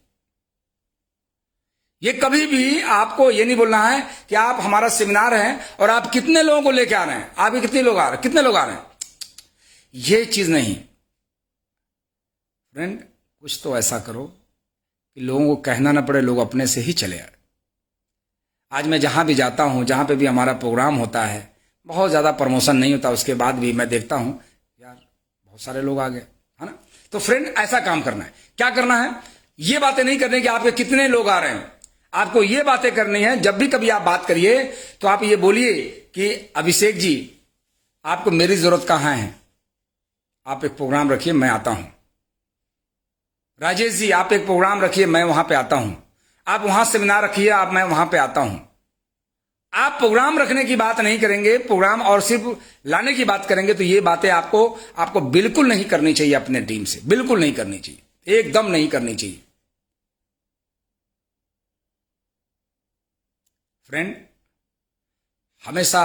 ये कभी भी आपको ये नहीं बोलना है कि आप हमारा सेमिनार है और आप कितने लोगों को लेके आ रहे हैं, आपके कितने लोग आ रहे हैं, ये चीज नहीं। फ्रेंड, कुछ तो ऐसा करो कि लोगों को कहना ना पड़े, लोग अपने से ही चले आए। आज मैं जहां भी जाता हूं, जहां पे भी हमारा प्रोग्राम होता है, बहुत ज्यादा प्रमोशन नहीं होता, उसके बाद भी मैं देखता हूं यार बहुत सारे लोग आ गए, है ना। तो फ्रेंड, ऐसा काम करना है। क्या करना है, ये बातें नहीं करनी कि आपके कितने लोग आ रहे हैं। आपको ये बातें करनी है, जब भी कभी आप बात करिए तो आप ये बोलिए कि अभिषेक जी आपको मेरी जरूरत कहां है, आप एक प्रोग्राम रखिए मैं आता हूं। राजेश जी आप एक प्रोग्राम रखिए मैं वहां पे आता हूं। आप वहां सेमिनार रखिए, आप मैं वहां पे आता हूं। आप प्रोग्राम रखने की बात नहीं करेंगे, प्रोग्राम और सिर्फ लाने की बात करेंगे, तो ये बातें आपको बिल्कुल नहीं करनी चाहिए अपने टीम से, बिल्कुल नहीं करनी चाहिए, एकदम नहीं करनी चाहिए। फ्रेंड, हमेशा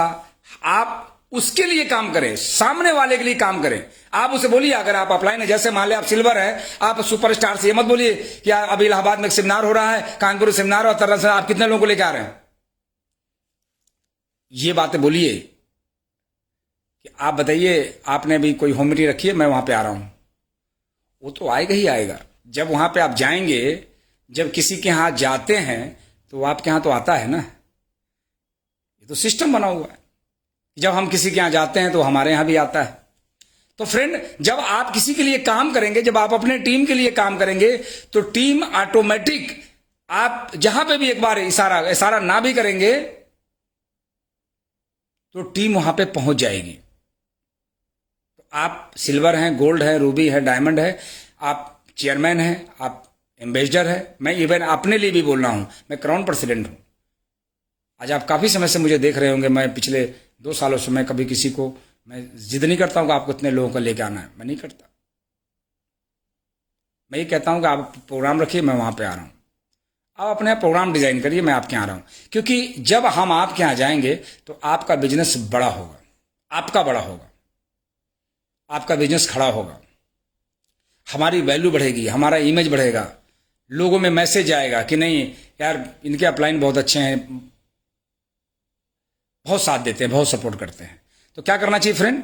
आप उसके लिए काम करें, सामने वाले के लिए काम करें। आप उसे बोलिए, अगर आप अपलाइन है, जैसे मान लिया आप सिल्वर है, आप सुपरस्टार से ये मत बोलिए कि अभी इलाहाबाद में एक सेमिनार हो रहा है, कानपुर सेमिनार और तरह से आप कितने लोगों को लेकर आ रहे हैं। ये बातें बोलिए कि आप बताइए आपने भी कोई होम मीटिंग रखी है, मैं वहां पे आ रहा हूं। वो तो आएगा ही आएगा। जब वहां पे आप जाएंगे, जब किसी के यहां जाते हैं तो आपके यहां तो आता है ना, ये तो सिस्टम बना हुआ है। जब हम किसी के यहां जाते हैं तो हमारे यहां भी आता है। तो फ्रेंड, जब आप किसी के लिए काम करेंगे, जब आप अपने टीम के लिए काम करेंगे, तो टीम ऑटोमेटिक, आप जहां पे भी एक बार इशारा ना भी करेंगे तो टीम वहां पे पहुंच जाएगी। तो आप सिल्वर हैं, गोल्ड है, रूबी है, डायमंड है, आप चेयरमैन हैं, आप एम्बेसडर है, मैं इवन अपने लिए भी बोल रहा हूं, मैं क्राउन प्रेसिडेंट हूं। आज आप काफी समय से मुझे देख रहे होंगे, मैं पिछले 2 सालों से मैं कभी किसी को मैं जिद नहीं करता हूं कि आपको इतने लोगों को लेके आना है, मैं नहीं करता। मैं ये कहता हूं कि आप प्रोग्राम रखिए, मैं वहां पे आ रहा हूं। आप अपने प्रोग्राम डिजाइन करिए, मैं आपके यहाँ आ रहा हूं। क्योंकि जब हम आपके यहाँ जाएंगे तो आपका बिजनेस बड़ा होगा, आपका बड़ा होगा, आपका बिजनेस खड़ा होगा, हमारी वैल्यू बढ़ेगी, हमारा इमेज बढ़ेगा, लोगों में मैसेज आएगा कि नहीं यार इनके अपलाइन बहुत अच्छे हैं, बहुत साथ देते हैं, बहुत सपोर्ट करते हैं। तो क्या करना चाहिए फ्रेंड,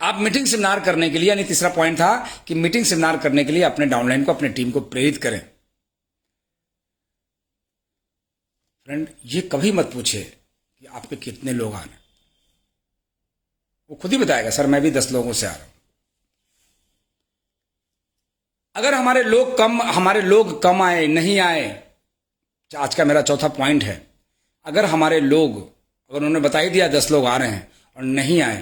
आप मीटिंग सेमिनार करने के लिए, यानी तीसरा पॉइंट था कि मीटिंग सेमिनार करने के लिए अपने डाउनलाइन को, अपने टीम को प्रेरित करें। फ्रेंड, ये कभी मत पूछे कि आपके कितने लोग आने, वो खुद ही बताएगा सर मैं भी 10 लोगों से आ रहा हूं। अगर हमारे लोग कम आए, नहीं आए, आज का मेरा चौथा पॉइंट है, अगर हमारे लोग, अगर उन्होंने बता ही दिया 10 लोग आ रहे हैं और नहीं आए,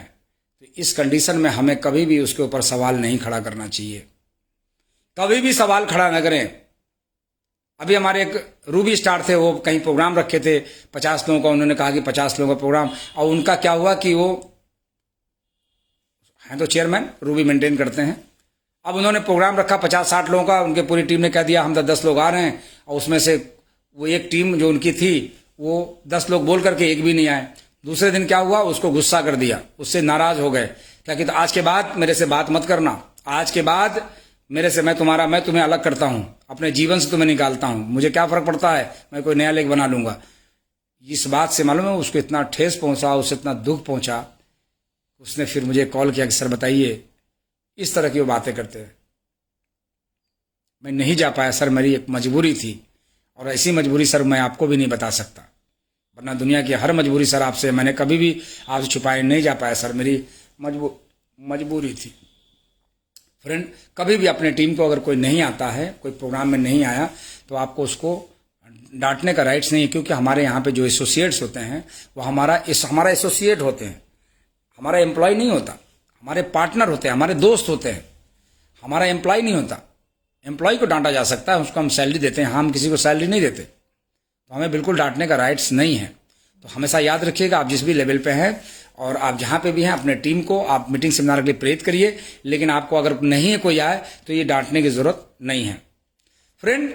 तो इस कंडीशन में हमें कभी भी उसके ऊपर सवाल नहीं खड़ा करना चाहिए, कभी भी सवाल खड़ा न करें। अभी हमारे एक रूबी स्टार थे, वो कहीं प्रोग्राम रखे थे 50 लोगों का, उन्होंने कहा कि 50 लोगों का प्रोग्राम, और उनका क्या हुआ कि वो हैं तो चेयरमैन, रूबी मेंटेन करते हैं, अब उन्होंने प्रोग्राम रखा 50-60 लोगों का, उनके पूरी टीम ने कह दिया हम 10 लोग आ रहे हैं, और उसमें से वो एक टीम जो उनकी थी वो 10 लोग बोल करके एक भी नहीं आए। दूसरे दिन क्या हुआ, उसको गुस्सा कर दिया, उससे नाराज हो गए, क्या कि तो आज के बाद मेरे से बात मत करना, आज के बाद मेरे से मैं तुम्हें अलग करता हूं, अपने जीवन से तुम्हें निकालता हूं, मुझे क्या फर्क पड़ता है, मैं कोई नया लेख बना लूंगा। इस बात से मालूम है उसको इतना ठेस पहुंचा, उससे इतना दुख पहुंचा, उसने फिर मुझे कॉल किया कि सर बताइए, इस तरह की वो बातें करते हैं। मैं नहीं जा पाया सर, मेरी एक मजबूरी थी, और ऐसी मजबूरी सर मैं आपको भी नहीं बता सकता, वरना दुनिया की हर मजबूरी सर आपसे मैंने कभी भी आपसे छुपाए नहीं जा पाया सर, मेरी मजबूरी थी। फ्रेंड, कभी भी अपने टीम को अगर कोई नहीं आता है, कोई प्रोग्राम में नहीं आया, तो आपको उसको डांटने का राइट्स नहीं है, क्योंकि हमारे यहाँ पे जो एसोसिएट्स होते हैं वो हमारा एसोसिएट होते हैं, हमारा एम्प्लॉय नहीं होता, हमारे पार्टनर होते हैं, हमारे दोस्त होते हैं, हमारा एम्प्लॉय नहीं होता। एम्प्लॉय को डांटा जा सकता है, उसको हम सैलरी देते हैं, हम किसी को सैलरी नहीं देते, तो हमें बिल्कुल डांटने का राइट्स नहीं है। तो हमेशा याद रखिएगा, आप जिस भी लेवल पे हैं और आप जहाँ पे भी हैं, अपने टीम को आप मीटिंग सेमिनार के लिए प्रेरित करिए, लेकिन आपको अगर नहीं है कोई आए तो ये डांटने की जरूरत नहीं है। फ्रेंड,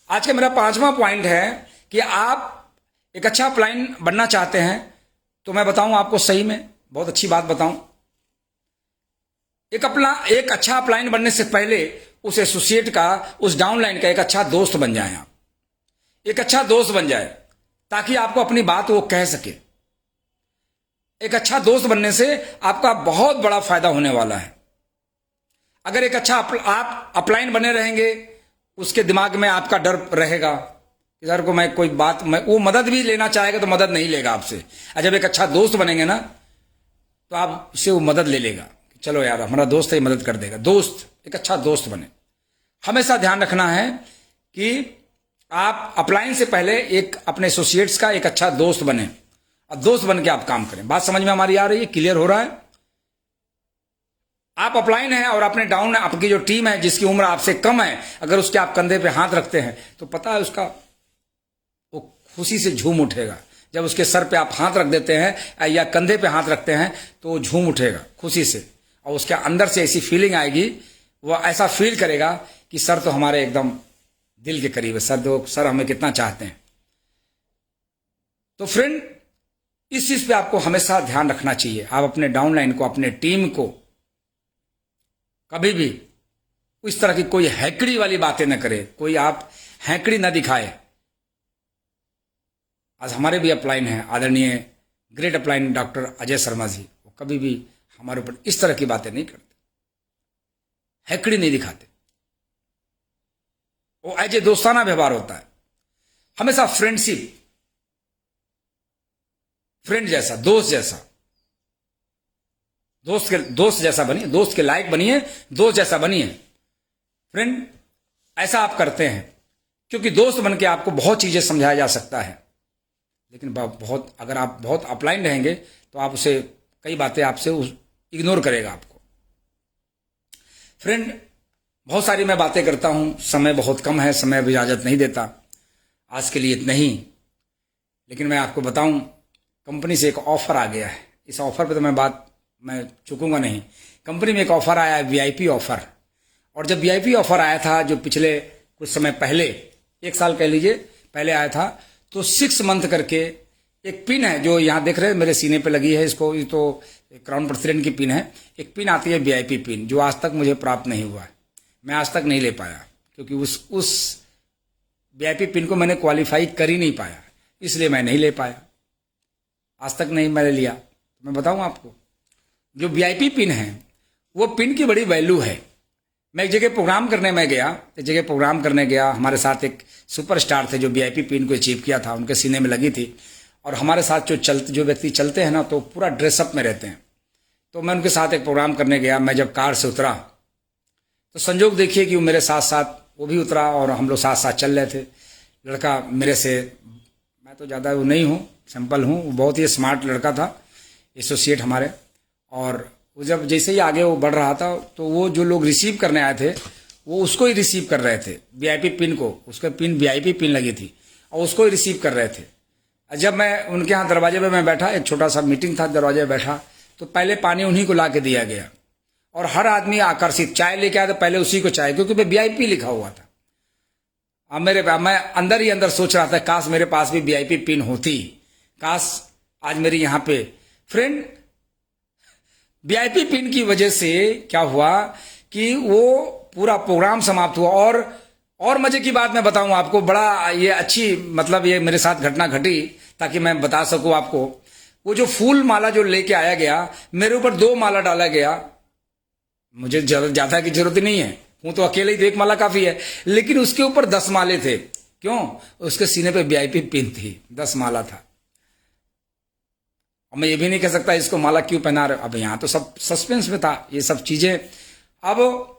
आज का मेरा 5वां पॉइंट है कि आप एक अच्छा अपलाइन बनना चाहते हैं, तो मैं बताऊं आपको, सही में बहुत अच्छी बात बताऊं, एक अच्छा अपलाइन बनने से पहले उस एसोसिएट का, उस डाउनलाइन का एक अच्छा दोस्त बन जाए, आप एक अच्छा दोस्त बन जाए, ताकि आपको अपनी बात वो कह सके। एक अच्छा दोस्त बनने से आपका बहुत बड़ा फायदा होने वाला है। अगर एक अच्छा आप अपलाइन बने रहेंगे, उसके दिमाग में आपका डर रहेगा, इधर को मैं कोई बात, वो मदद भी लेना चाहेगा तो मदद नहीं लेगा आपसे, और जब एक अच्छा दोस्त बनेंगे ना, तो आपसे वो मदद ले लेगा, चलो यार हमारा दोस्त है, मदद कर देगा। दोस्त, एक अच्छा दोस्त बने। हमेशा ध्यान रखना है कि आप अपलाइन से पहले एक अपने एसोसिएट्स का एक अच्छा दोस्त बने, और दोस्त बन के आप काम करें। बात समझ में हमारी आ रही है, क्लियर हो रहा है? आप अपलाइन हैं और अपने डाउन, आपकी जो टीम है जिसकी उम्र आपसे कम है, अगर उसके आप कंधे पे हाथ रखते हैं तो पता है उसका, वो खुशी से झूम उठेगा। जब उसके सर पे आप हाथ रख देते हैं या कंधे पे हाथ रखते हैं तो वो झूम उठेगा खुशी से, और उसके अंदर से ऐसी फीलिंग आएगी, वो ऐसा फील करेगा कि सर तो हमारे एकदम दिल के करीब है, सर हमें कितना चाहते हैं। तो फ्रेंड, इस चीज पे आपको हमेशा ध्यान रखना चाहिए। आप अपने डाउनलाइन को, अपने टीम को कभी भी इस तरह की कोई हैकड़ी वाली बातें न करें, कोई आप हैकड़ी न दिखाए। आज हमारे भी अपलाइन हैं, आदरणीय great upline doctor Ajay Sharma ji, वो कभी भी हमारे ऊपर इस तरह की बातें नहीं करते, हैकड़ी नहीं दिखाते, वो एज ए दोस्ताना व्यवहार होता है। हमेशा फ्रेंडशिप, फ्रेंड जैसा, दोस्त जैसा, दोस्त जैसा बनिए, दोस्त के लायक बनिए, दोस्त जैसा बनिए। फ्रेंड, ऐसा आप करते हैं क्योंकि दोस्त बन के आपको बहुत चीजें समझाया जा सकता है, लेकिन बहुत, अगर आप बहुत अपलाइन रहेंगे तो आप उसे, कई बातें आपसे इग्नोर करेगा आपको। फ्रेंड, बहुत सारी मैं बातें करता हूं, समय बहुत कम है, समय अब इजाजत नहीं देता, आज के लिए इतना ही। लेकिन मैं आपको बताऊं, कंपनी से एक ऑफर आ गया है, इस ऑफर पे तो मैं चूकूंगा नहीं। कंपनी में एक ऑफर आया है, वीआईपी ऑफर, और जब वीआईपी ऑफर आया था, जो पिछले कुछ समय पहले, 1 साल कह लीजिए पहले आया था, तो 6 मंथ करके एक पिन है जो यहाँ देख रहे हैं मेरे सीने पे लगी है, इसको, ये तो क्राउन प्रेसिडेंट की पिन है। एक पिन आती है वीआईपी पिन, जो आज तक मुझे प्राप्त नहीं हुआ है, मैं आज तक नहीं ले पाया, क्योंकि उस वीआईपी पिन को मैंने क्वालिफाई कर ही नहीं पाया, इसलिए मैं नहीं ले पाया, आज तक नहीं मैंने लिया। मैं बताऊं आपको, जो वीआईपी पिन है वो पिन की बड़ी वैल्यू है। मैं एक जगह प्रोग्राम करने में गया, एक जगह प्रोग्राम करने गया, हमारे साथ एक सुपरस्टार थे जो वीआईपी पिन को अचीव किया था, उनके सीने में लगी थी। और हमारे साथ जो व्यक्ति चलते हैं ना, तो पूरा ड्रेसअप में रहते हैं। तो मैं उनके साथ एक प्रोग्राम करने गया। मैं जब कार से उतरा तो संजोग देखिए कि वो मेरे साथ साथ वो भी उतरा और हम लोग साथ साथ चल रहे थे। लड़का मेरे से, मैं तो ज़्यादा वो नहीं हूँ, सिंपल हूँ, वो बहुत ही स्मार्ट लड़का था, एसोसिएट हमारे। और वो जब जैसे ही आगे वो बढ़ रहा था तो वो जो लोग रिसीव करने आए थे वो उसको ही रिसीव कर रहे थे, वीआईपी पिन को, उसका पिन वीआईपी पिन लगी थी और उसको ही रिसीव कर रहे थे। जब मैं उनके यहाँ दरवाजे पे मैं बैठा, एक छोटा सा मीटिंग था, दरवाजे पे बैठा, तो पहले पानी उन्हीं को ला के दिया गया और हर आदमी आकर्षित, चाय लेके आया तो पहले उसी को चाय, क्योंकि वीआईपी लिखा हुआ था। अब मैं अंदर ही अंदर सोच रहा था काश मेरे पास भी वीआईपी पिन होती, काश आज मेरी यहाँ पे। फ्रेंड, वीआईपी पिन की वजह से क्या हुआ कि वो पूरा प्रोग्राम समाप्त हुआ। और मजे की बात मैं बताऊं आपको, बड़ा ये अच्छी, मतलब ये मेरे साथ घटना घटी ताकि मैं बता सकूं आपको। वो जो फूल माला जो लेके आया गया, मेरे ऊपर 2 माला डाला गया। मुझे ज्यादा की जरूरत नहीं है, हूं तो अकेले ही, तो 1 माला काफी है, लेकिन उसके ऊपर 10 माले थे। क्यों? उसके सीने पे वीआईपी पिन थी, 10 माला था। और मैं ये भी नहीं कह सकता इसको माला क्यों पहना रहे। अब यहां तो सब सस्पेंस में था, ये सब चीजें। अब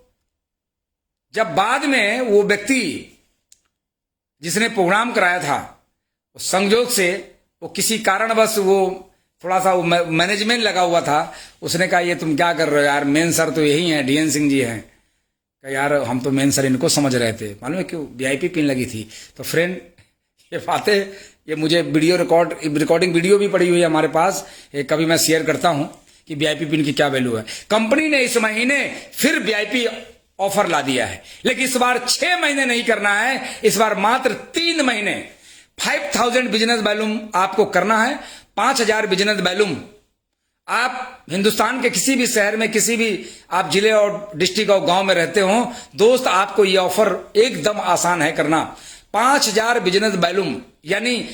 जब बाद में वो व्यक्ति जिसने प्रोग्राम कराया था, संयोग से वो किसी कारणवश वो थोड़ा सा मैनेजमेंट लगा हुआ था, उसने कहा ये तुम क्या कर रहे हो यार, मेन सर तो यही हैं, डीएन सिंह जी हैं। कहा यार हम तो मेन सर इनको समझ रहे थे, मालूम है क्यों, वीआईपी पिन लगी थी। तो फ्रेंड, ये बातें, ये मुझे रिकॉर्डिंग वीडियो भी पड़ी हुई है हमारे पास, कभी मैं शेयर करता हूं कि वीआईपी पिन की क्या वैल्यू है। कंपनी ने इस महीने फिर वीआईपी ऑफर ला दिया है, लेकिन इस बार 6 महीने नहीं करना है, इस बार मात्र 3 महीने। 5000 बिजनेस वॉल्यूम आपको करना है, 5000 बिजनेस वॉल्यूम। आप हिंदुस्तान के किसी भी शहर में, किसी भी आप जिले और डिस्ट्रिक्ट और गांव में रहते हो दोस्त, आपको यह ऑफर एकदम आसान है करना। 5000 बिजनेस वॉल्यूम, यानी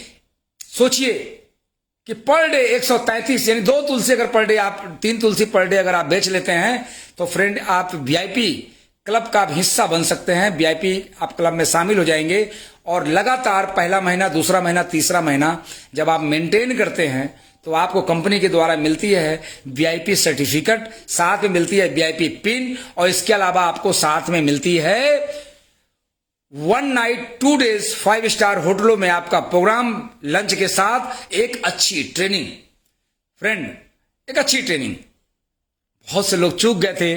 सोचिए कि पर डे 133, यानी 2 तुलसी अगर पर डे आप 3 तुलसी पर डे अगर आप बेच लेते हैं तो फ्रेंड आप वीआईपी क्लब का हिस्सा बन सकते हैं। वीआईपी आप क्लब में शामिल हो जाएंगे और लगातार पहला महीना, दूसरा महीना, तीसरा महीना जब आप मेंटेन करते हैं तो आपको कंपनी के द्वारा मिलती है वीआईपी सर्टिफिकेट, साथ में मिलती है वीआईपी पिन, और इसके अलावा आपको साथ में मिलती है 1 नाइट 2 डेज 5 स्टार होटलों में आपका प्रोग्राम लंच के साथ एक अच्छी ट्रेनिंग। फ्रेंड, एक अच्छी ट्रेनिंग। बहुत से लोग चूक गए थे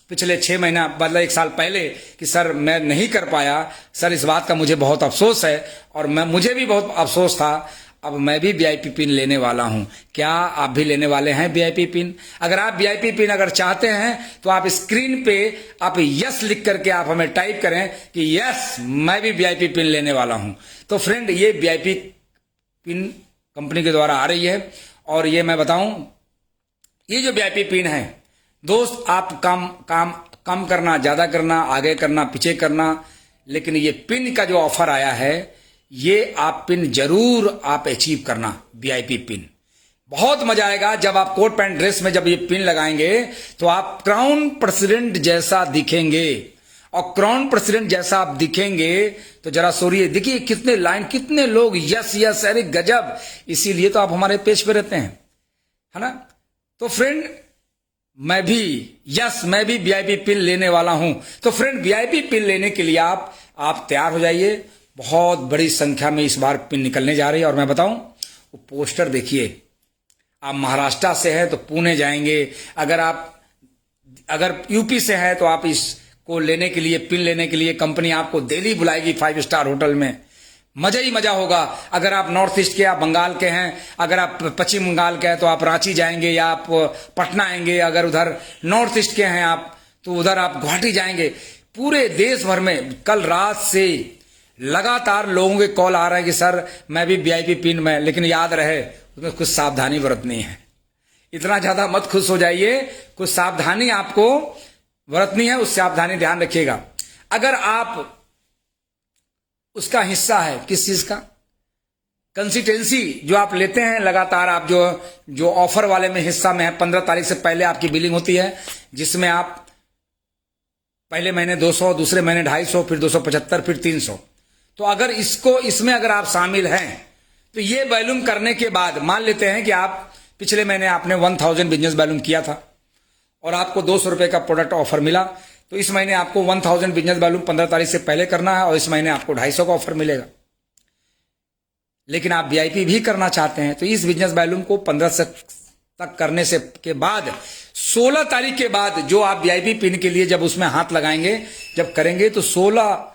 पिछले 6 महीना, मतलब 1 साल पहले, कि सर मैं नहीं कर पाया, सर इस बात का मुझे बहुत अफसोस है। और मुझे भी बहुत अफसोस था। अब मैं भी वीआईपी पिन लेने वाला हूं। क्या आप भी लेने वाले हैं वीआईपी पिन? अगर आप वीआईपी पिन अगर चाहते हैं तो आप स्क्रीन पे आप यस लिख करके आप हमें टाइप करें कि यस मैं भी वीआईपी पिन लेने वाला हूं। तो फ्रेंड, ये वीआईपी पिन कंपनी के द्वारा आ रही है। और ये मैं बताऊं, ये जो वीआईपी पिन है दोस्त, आप कम करना, ज्यादा करना, आगे करना, पीछे करना, लेकिन ये पिन का जो ऑफर आया है, ये आप पिन जरूर आप अचीव करना। वीआईपी पिन बहुत मजा आएगा जब आप कोट पैंट ड्रेस में जब ये पिन लगाएंगे तो आप क्राउन प्रेसिडेंट जैसा दिखेंगे। और क्राउन प्रेसिडेंट जैसा आप दिखेंगे तो जरा सोचिए, देखिए कितने लाइन, कितने लोग यस यस, अरे गजब। इसीलिए तो आप हमारे पेज पे रहते हैं, है ना। तो फ्रेंड, मैं भी वीआईपी पिन लेने वाला हूं। तो फ्रेंड, वीआईपी पिन लेने के लिए आप तैयार हो जाइए। बहुत बड़ी संख्या में इस बार पिन निकलने जा रही है। और मैं बताऊं, वो पोस्टर देखिए, आप महाराष्ट्र से हैं तो पुणे जाएंगे, अगर यूपी से है तो आप इसको लेने के लिए, पिन लेने के लिए कंपनी आपको दिल्ली बुलाएगी 5 स्टार होटल में। मजा ही मजा होगा। अगर आप नॉर्थ ईस्ट के, आप बंगाल के हैं, अगर आप पश्चिम बंगाल के हैं तो आप रांची जाएंगे या आप पटना आएंगे। अगर उधर नॉर्थ ईस्ट के हैं आप तो उधर आप गुवाहाटी जाएंगे। पूरे देश भर में कल रात से लगातार लोगों के कॉल आ रहे हैं कि सर मैं भी वीआईपी पिन में, लेकिन याद रहे उसमें कुछ सावधानी बरतनी है। इतना ज्यादा मत खुश हो जाइए, कुछ सावधानी आपको बरतनी है, उस सावधानी ध्यान रखिएगा। अगर आप उसका हिस्सा है, किस चीज का, कंसिस्टेंसी जो आप लेते हैं लगातार, आप जो ऑफर वाले में हिस्सा में है, 15 तारीख से पहले आपकी बिलिंग होती है, जिसमें आप पहले महीने 200, दूसरे महीने 250, फिर 275, फिर 300। तो अगर इसमें अगर आप शामिल हैं तो ये वॉल्यूम करने के बाद मान लेते हैं कि आप पिछले महीने आपने 1000 बिजनेस वॉल्यूम किया था और आपको 200 रुपए का प्रोडक्ट ऑफर मिला, तो इस महीने आपको 1000 बिजनेस वॉल्यूम 15 तारीख से पहले करना है और इस महीने आपको 250 का ऑफर मिलेगा। लेकिन आप वीआईपी भी करना चाहते हैं तो इस बिजनेस वॉल्यूम को 15 तक करने से के बाद 16 तारीख के बाद जो आप वीआईपी पिन के लिए जब उसमें हाथ लगाएंगे, जब करेंगे, तो 16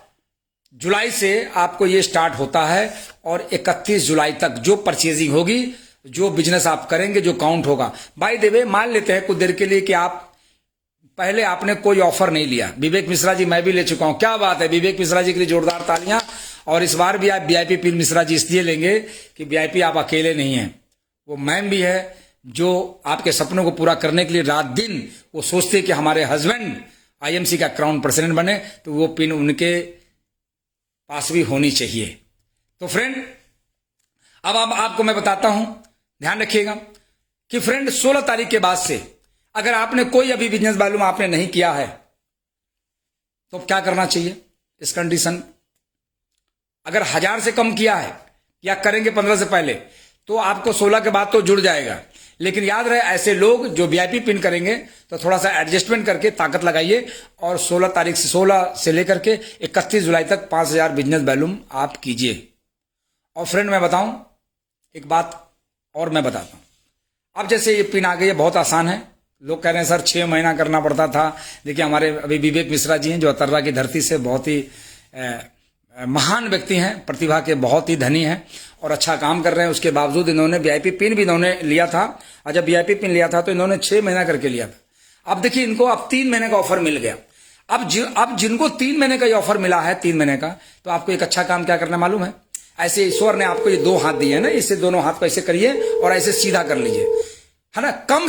जुलाई से आपको ये स्टार्ट होता है और 31 जुलाई तक जो परचेजिंग होगी, जो बिजनेस आप करेंगे, जो काउंट होगा। बाय द वे मान लेते हैं कुछ देर के लिए कि आप पहले आपने कोई ऑफर नहीं लिया। विवेक मिश्रा जी मैं भी ले चुका हूं, क्या बात है, विवेक मिश्रा जी के लिए जोरदार तालियां। और इस बार भी आप वीआईपी पिन मिश्रा जी इसलिए लेंगे कि वीआईपी आप अकेले नहीं हैं, वो मैम भी है जो आपके सपनों को पूरा करने के लिए रात दिन वो सोचते कि हमारे हस्बैंड आईएमसी का क्राउन प्रेसिडेंट बने, तो वो पिन उनके पास भी होनी चाहिए। तो फ्रेंड अब आपको मैं बताता हूं, ध्यान रखिएगा कि फ्रेंड 16 तारीख के बाद से अगर आपने कोई अभी बिजनेस वॉल्यूम आपने नहीं किया है तो क्या करना चाहिए इस कंडीशन, अगर 1000 से कम किया है या करेंगे 15 से पहले तो आपको 16 के बाद तो जुड़ जाएगा। लेकिन याद रहे ऐसे लोग जो वीआईपी पिन करेंगे तो थोड़ा सा एडजस्टमेंट करके ताकत लगाइए और 16 से लेकर के 31 जुलाई तक 5000 बिजनेस वॉल्यूम आप कीजिए। और फ्रेंड मैं बताऊं एक बात और मैं बताता हूं, अब जैसे ये पिन आ गई है बहुत आसान है। लोग कह रहे हैं सर 6 महीना करना पड़ता था। देखिए हमारे अभी विवेक मिश्रा जी हैं जो अतर्रा की धरती से बहुत ही महान व्यक्ति हैं, प्रतिभा के बहुत ही धनी हैं और अच्छा काम कर रहे हैं। उसके बावजूद इन्होंने वीआईपी पिन भी इन्होंने लिया था और जब वीआईपी पिन लिया था तो इन्होंने 6 महीना करके लिया था। अब देखिए इनको अब 3 महीने का ऑफर मिल गया। अब जिनको 3 महीने का ये ऑफर मिला है 3 महीने का, तो आपको एक अच्छा काम क्या करना मालूम है, ऐसे ईश्वर ने आपको ये 2 हाथ दिए हैं ना, इससे दोनों हाथ को ऐसे करिए और ऐसे सीधा कर लीजिए, है ना। कम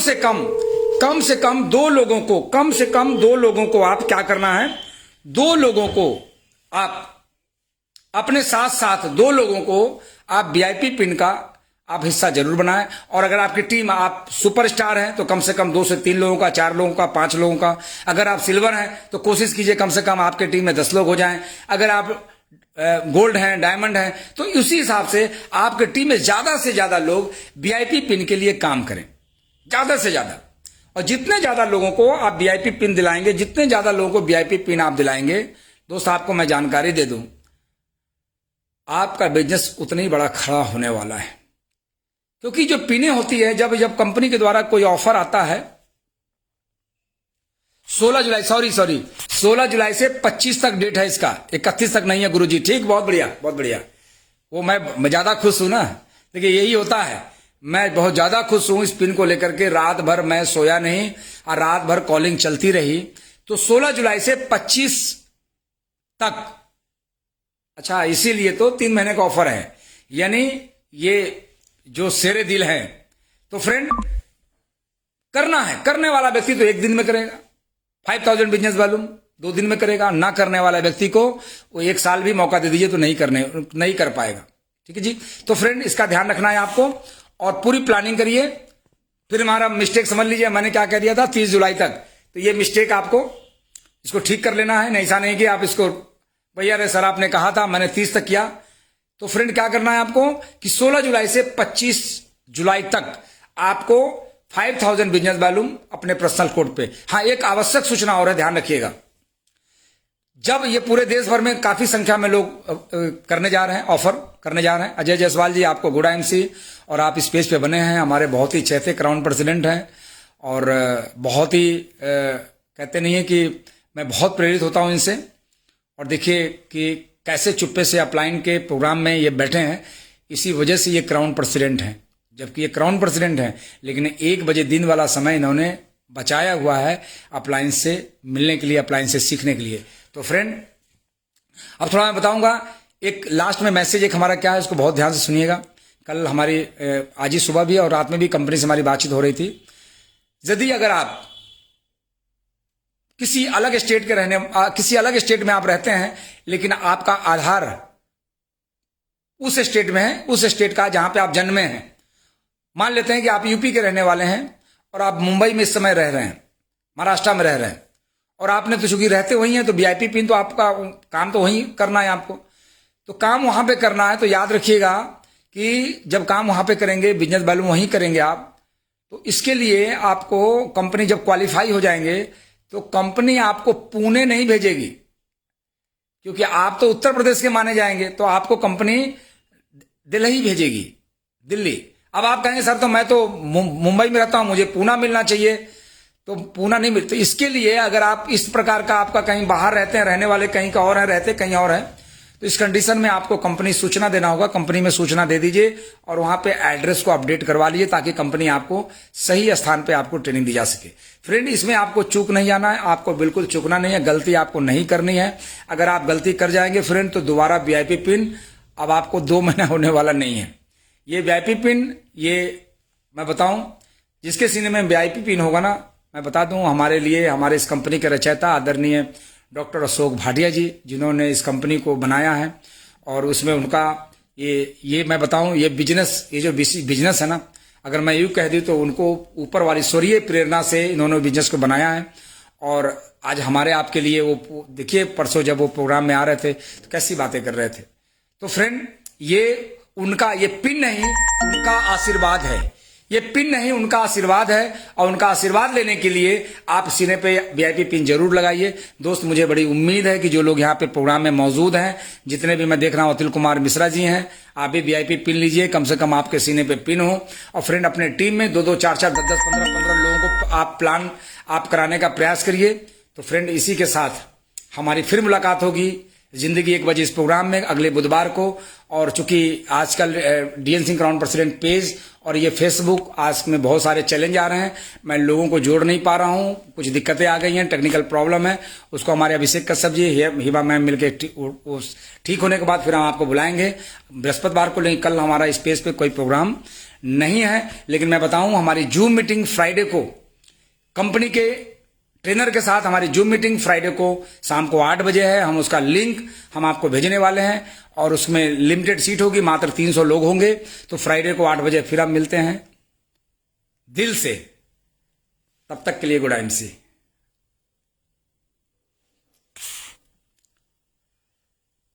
से कम 2 लोगों को, कम से कम 2 लोगों को आप क्या करना है, 2 लोगों को आप अपने साथ साथ 2 लोगों को आप वीआईपी पिन का आप हिस्सा जरूर बनाएं। और अगर आपकी टीम आप सुपरस्टार हैं तो कम से कम 2 से 3 लोगों का, 4 लोगों का, 5 लोगों का। अगर आप सिल्वर हैं तो कोशिश कीजिए कम से कम आपके टीम में 10 लोग हो जाएं। अगर आप गोल्ड हैं, डायमंड हैं, तो उसी हिसाब से आपके टीम में ज्यादा से ज्यादा लोग वीआईपी पिन के लिए काम करें, ज्यादा से ज्यादा। और जितने ज्यादा लोगों को आप वीआईपी पिन दिलाएंगे, जितने ज्यादा लोगों को वीआईपी पिन आप दिलाएंगे, दोस्त आपको मैं जानकारी दे दूं, आपका बिजनेस उतना ही बड़ा खड़ा होने वाला है। क्योंकि जो पिने होती है, जब कंपनी के द्वारा कोई ऑफर आता है 16 जुलाई से 25 तक डेट है इसका, 31 तक नहीं है गुरुजी। ठीक, बहुत बढ़िया बहुत बढ़िया। वो मैं ज्यादा खुश हूं ना, देखिए यही होता है, मैं बहुत ज्यादा खुश हूं इस पिन को लेकर के। रात भर मैं सोया नहीं और रात भर कॉलिंग चलती रही। तो 16 जुलाई से 25 तक, अच्छा इसीलिए तो 3 महीने का ऑफर है, यानी ये जो शेरे दिल है। तो फ्रेंड करना है, करने वाला व्यक्ति तो 1 दिन में करेगा 5000 बिजनेस वॉल्यूम, 2 दिन में करेगा। ना करने वाला व्यक्ति को वो 1 साल भी मौका दे दीजिए तो नहीं कर पाएगा। ठीक है जी। तो फ्रेंड इसका ध्यान रखना है आपको और पूरी प्लानिंग करिए। फिर हमारा मिस्टेक समझ लीजिए, मैंने क्या कह दिया था 30 जुलाई तक, तो ये मिस्टेक आपको इसको ठीक कर लेना है। ऐसा नहीं कि आप इसको भैया रे सर आपने कहा था मैंने 30 तक किया। तो फ्रेंड क्या करना है आपको कि 16 जुलाई से 25 जुलाई तक आपको 5000 बिजनेस वॉल्यूम अपने पर्सनल कोड पे। हाँ, एक आवश्यक सूचना और है, ध्यान रखिएगा। जब ये पूरे देश भर में काफी संख्या में लोग करने जा रहे हैं, ऑफर करने जा रहे हैं। अजय जायसवाल जी आपको गुड एमसी और आप इस पेज पे बने हैं, हमारे बहुत ही चहेते क्राउन प्रेसिडेंट हैं और बहुत ही कहते नहीं है कि मैं बहुत प्रेरित होता हूं इनसे। और देखिए कि कैसे चुप्पे से अपलाइन के प्रोग्राम में ये बैठे हैं, इसी वजह से ये क्राउन प्रेसिडेंट हैं। जबकि ये क्राउन प्रेसिडेंट हैं लेकिन 1 बजे दिन वाला समय इन्होंने बचाया हुआ है अपलाइन से मिलने के लिए, अपलाइन से सीखने के लिए। तो फ्रेंड अब थोड़ा मैं बताऊंगा, एक लास्ट में मैसेज एक हमारा क्या है, इसको बहुत ध्यान से सुनिएगा। कल हमारी आज ही सुबह भी और रात में भी कंपनी से हमारी बातचीत हो रही थी। यदि अगर आप किसी अलग स्टेट में आप रहते हैं लेकिन आपका आधार उस स्टेट में है, उस स्टेट का जहां पे आप जन्मे हैं, मान लेते हैं कि आप यूपी के रहने वाले हैं और आप मुंबई में इस समय रह रहे हैं, महाराष्ट्र में रह रहे हैं, और आपने तो चूंकि रहते वहीं हैं तो वीआईपी पिन तो आपका काम तो वहीं करना है आपको, तो काम वहां पे करना है। तो याद रखिएगा कि जब काम वहां पे करेंगे, बिजनेस वैल्यू वहीं करेंगे आप, तो इसके लिए आपको कंपनी जब क्वालिफाई हो जाएंगे तो कंपनी आपको पुणे नहीं भेजेगी, क्योंकि आप तो उत्तर प्रदेश के माने जाएंगे, तो आपको कंपनी दिल्ली भेजेगी, दिल्ली। अब आप कहेंगे सर तो मैं तो मुंबई में रहता हूं, मुझे पूना मिलना चाहिए, तो पूना नहीं मिलता। इसके लिए अगर आप इस प्रकार का आपका कहीं बाहर रहते हैं, रहने वाले कहीं का और है, रहते कहीं और है, तो इस कंडीशन में आपको कंपनी सूचना देना होगा। कंपनी में सूचना दे दीजिए और वहां पे एड्रेस को अपडेट करवा लीजिए ताकि कंपनी आपको सही स्थान पे आपको ट्रेनिंग दी जा सके। फ्रेंड, इसमें आपको चूक नहीं आना है, आपको बिल्कुल चूकना नहीं है, गलती आपको नहीं करनी है। अगर आप गलती कर जाएंगे फ्रेंड तो दोबारा वीआईपी पिन अब आपको 2 महीना होने वाला नहीं है। ये वीआईपी पिन, ये मैं बताऊं, जिसके सीने में वीआईपी पिन होगा ना, मैं बता दूं, हमारे लिए, हमारे इस कंपनी के रचयिता आदरणीय डॉक्टर अशोक भाटिया जी, जिन्होंने इस कंपनी को बनाया है, और उसमें उनका ये मैं बताऊं, ये बिजनेस, ये जो बिजनेस है ना, अगर मैं यूं कह दूं तो उनको ऊपर वाली ईश्वरीय प्रेरणा से इन्होंने बिजनेस को बनाया है। और आज हमारे आपके लिए वो देखिए, परसों जब वो प्रोग्राम में आ रहे थे तो कैसी बातें कर रहे थे। तो फ्रेंड, ये उनका, ये पिन नहीं, उनका आशीर्वाद है, ये पिन नहीं, उनका आशीर्वाद है। और उनका आशीर्वाद लेने के लिए आप सीने पे वीआईपी पिन जरूर लगाइए। दोस्त, मुझे बड़ी उम्मीद है कि जो लोग यहाँ पे प्रोग्राम में मौजूद हैं, जितने भी मैं देख रहा हूँ, अतुल कुमार मिश्रा जी हैं, आप भी वीआईपी पिन लीजिए, कम से कम आपके सीने पे पिन हो। और फ्रेंड, अपने टीम में 2-2, 4-4, 10-10, 15-15 लोगों को आप प्लान आप कराने का प्रयास करिए। तो फ्रेंड, इसी के साथ हमारी फिर मुलाकात होगी जिंदगी 1 बजे इस प्रोग्राम में अगले बुधवार को। और चूंकि आजकल DN Singh crown president page और ये फेसबुक, आज में बहुत सारे चैलेंज आ रहे हैं, मैं लोगों को जोड़ नहीं पा रहा हूं, कुछ दिक्कतें आ गई हैं, टेक्निकल प्रॉब्लम है, उसको हमारे अभिषेक कश्यप जी, हिबा मैम मिलकर ठीक होने के बाद फिर हम आपको बुलाएंगे बृहस्पतिवार को। लेकिन कल हमारा इस पेज पे कोई प्रोग्राम नहीं है। लेकिन मैं बताऊं, हमारी जूम मीटिंग फ्राइडे को कंपनी के ट्रेनर के साथ, हमारी जूम मीटिंग फ्राइडे को शाम को 8 बजे है। हम उसका लिंक हम आपको भेजने वाले हैं और उसमें लिमिटेड सीट होगी, मात्र 300 लोग होंगे। तो फ्राइडे को 8 बजे फिर हम मिलते हैं दिल से। तब तक के लिए गुड MC।